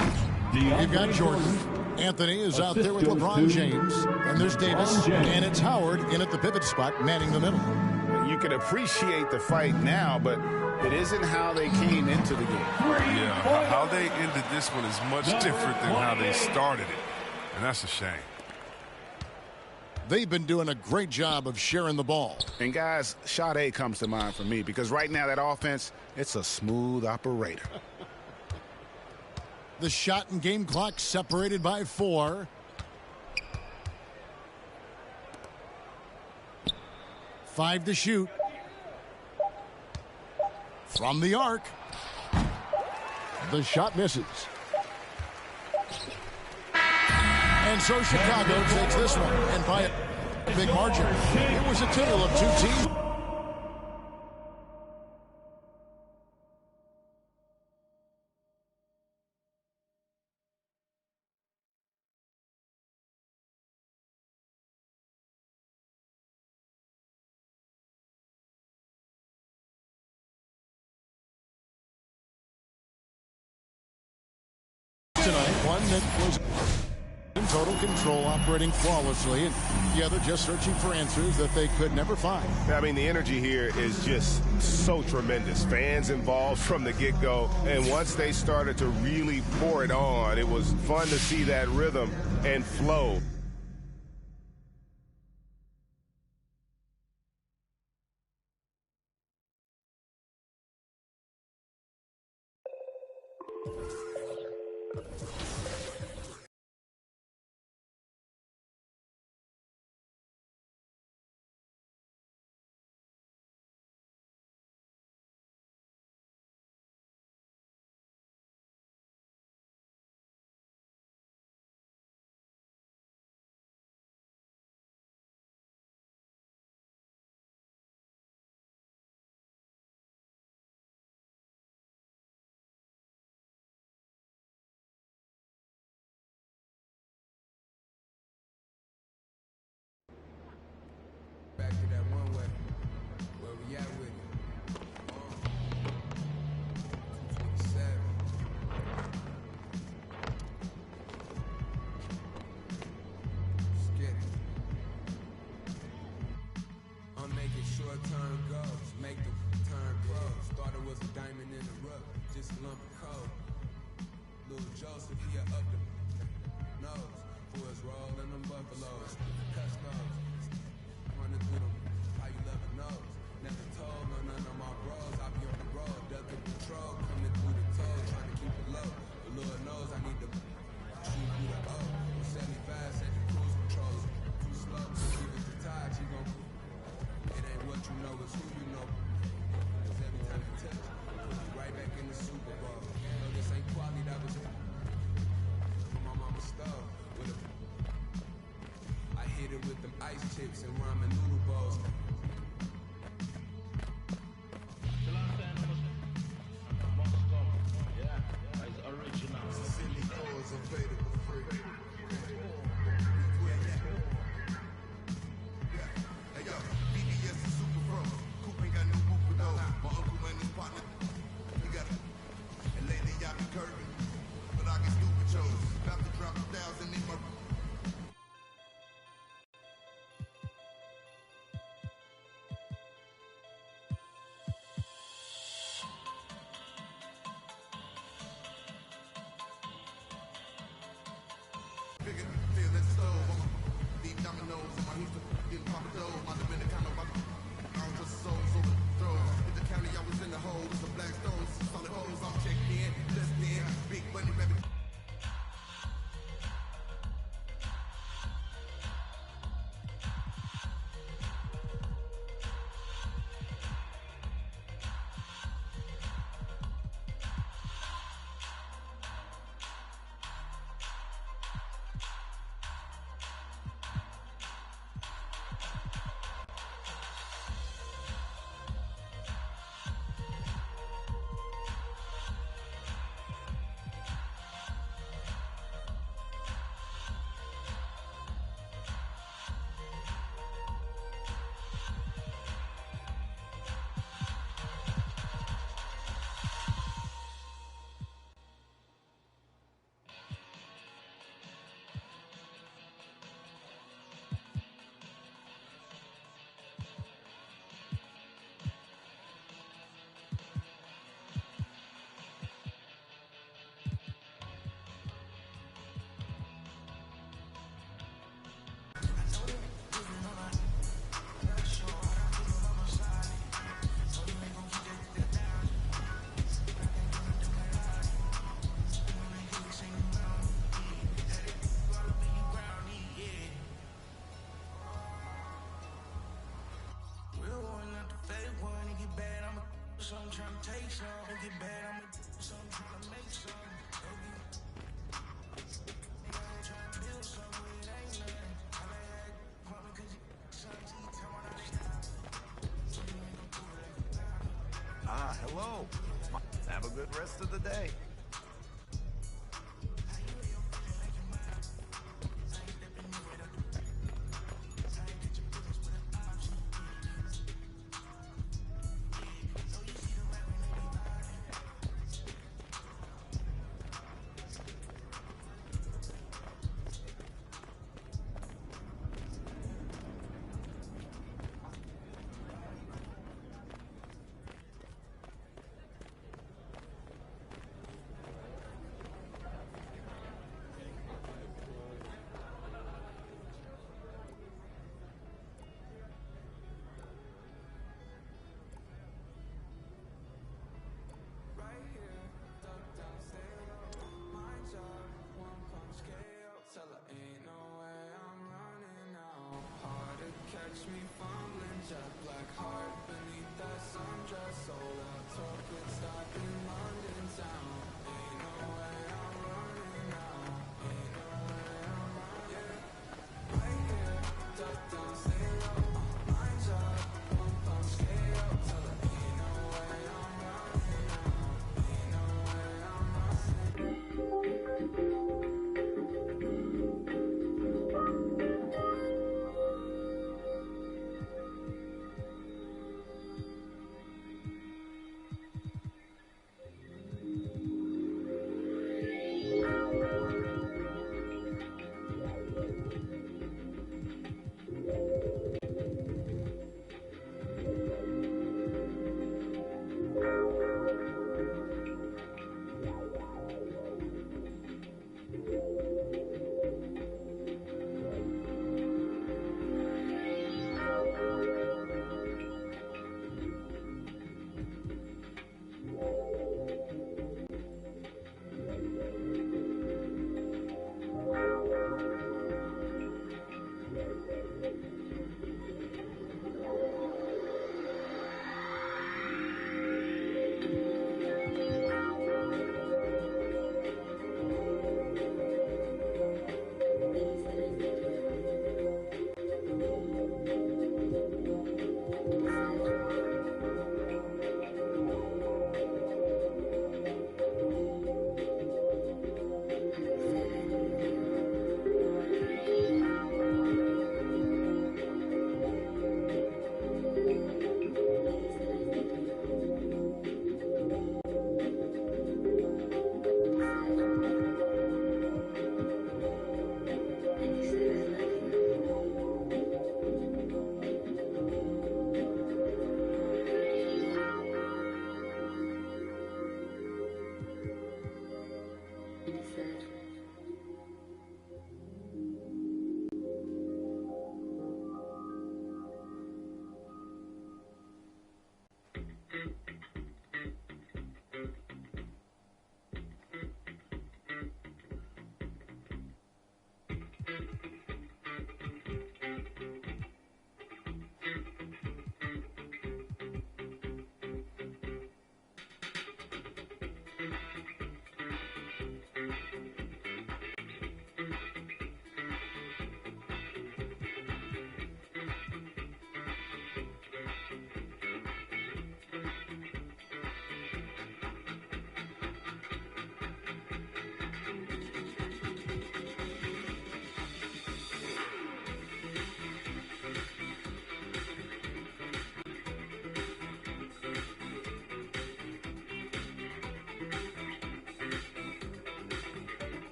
You've got Jordan. Anthony is out there with LeBron James. And there's Davis. And it's Howard in at the pivot spot, manning the middle. You can appreciate the fight now, but it isn't how they came into the game. Yeah, how they ended this one is much different than how they started it. And that's a shame. They've been doing a great job of sharing the ball. And guys, Sade comes to mind for me because right now that offense, it's a smooth operator. The shot and game clock separated by 4. Five to shoot. From the arc. The shot misses. And so Chicago takes this one, and by a big margin. It was a tale of two teams. Tonight, one that was in total control, operating flawlessly, and the other just searching for answers that they could never find. I mean, the energy here is just so tremendous. Fans involved from the get-go, and once they started to really pour it on, it was fun to see that rhythm and flow. Back to that one way. Where we at with it? 227. Let's get it. I'm making short-term goals. Make the turn pros. Thought it was a diamond in the rough. Just a lump of coal. Little Joseph here up the nose. Who is rolling them buffaloes. Cuss those. Running through them, how you love it knows. Never told none of my bros, I be on the road, ducking patrol, coming through the toll, trying to keep it low. But Lord knows I need to shoot through the O. 75 set the cruise control, too slow. Give it to Todd, she gon' it ain't what you know, it's who you know. Cause every time you touch, put you right back in the Super Bowl. No, this ain't quality, that was from my mama's stove. With a I hit it with them ice chips and ramen noodle bowls. Hello. Have a good rest of the day.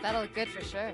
That'll look good for sure.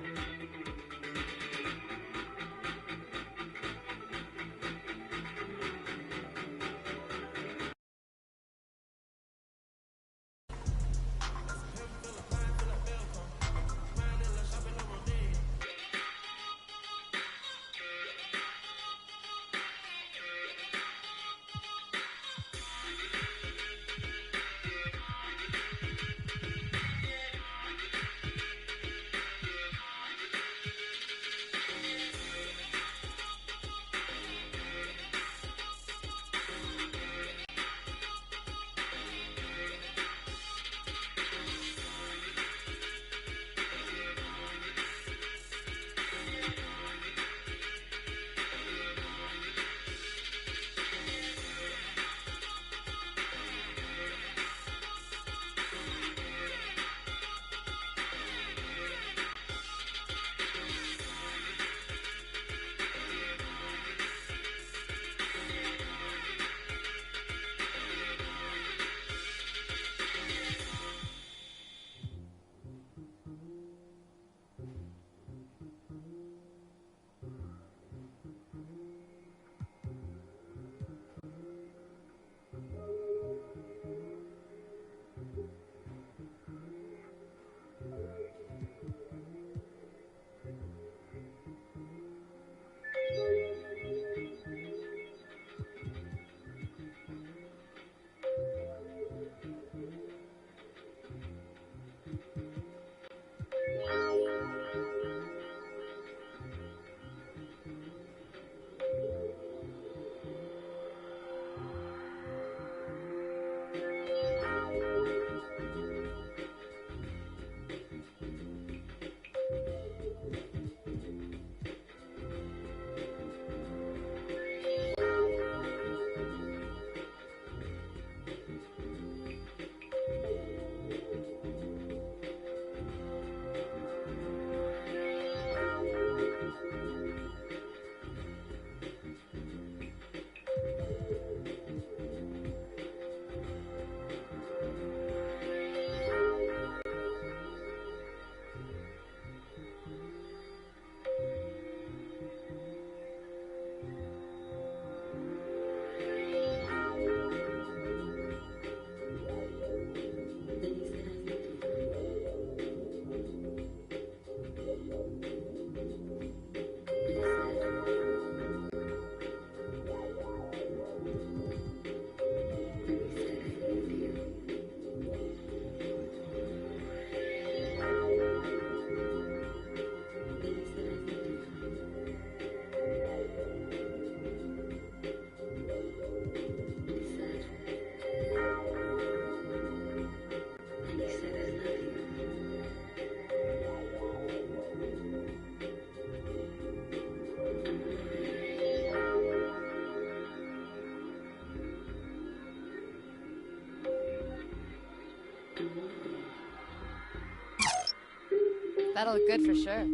That'll look good for sure.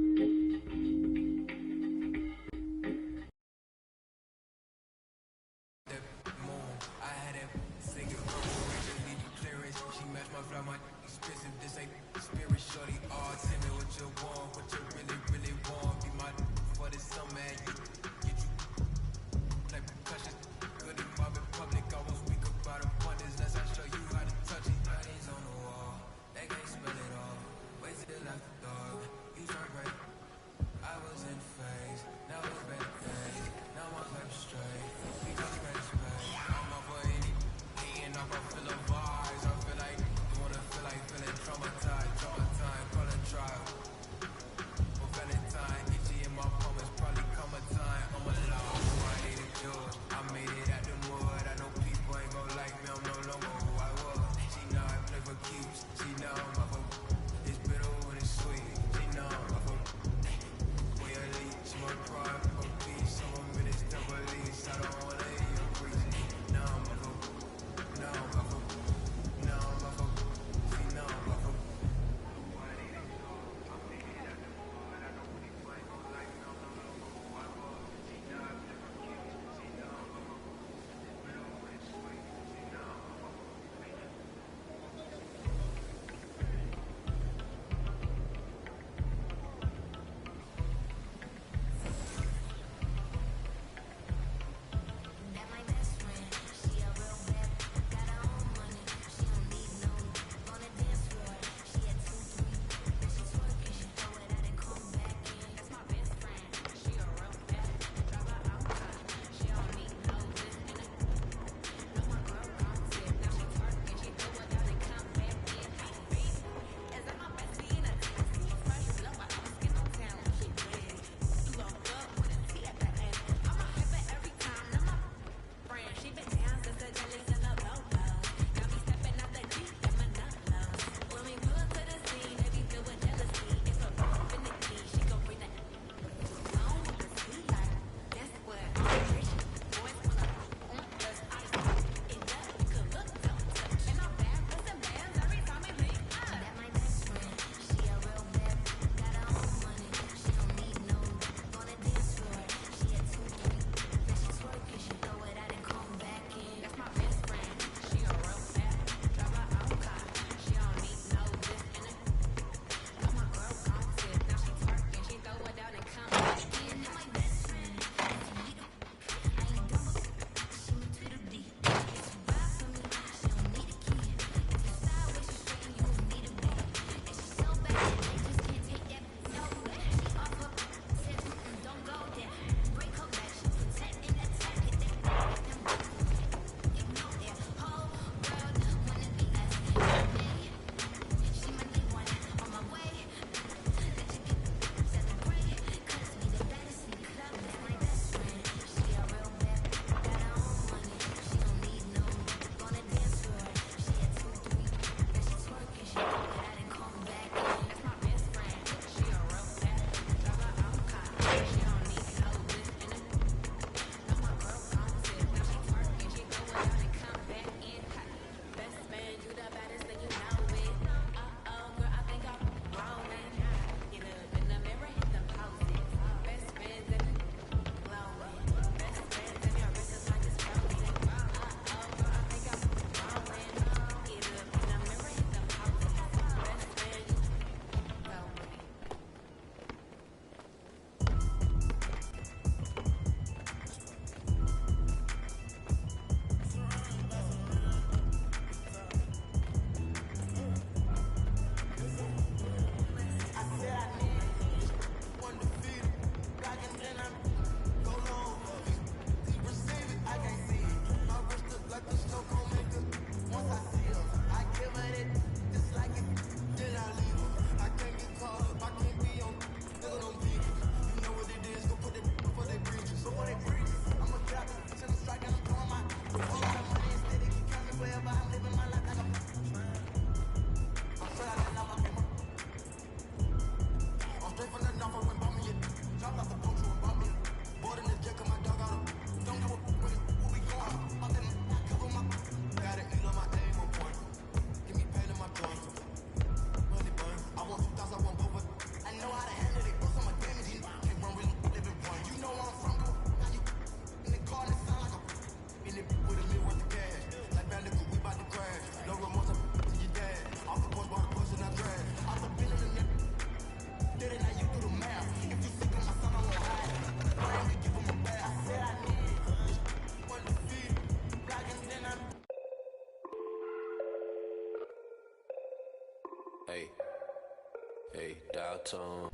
Ray Dalton.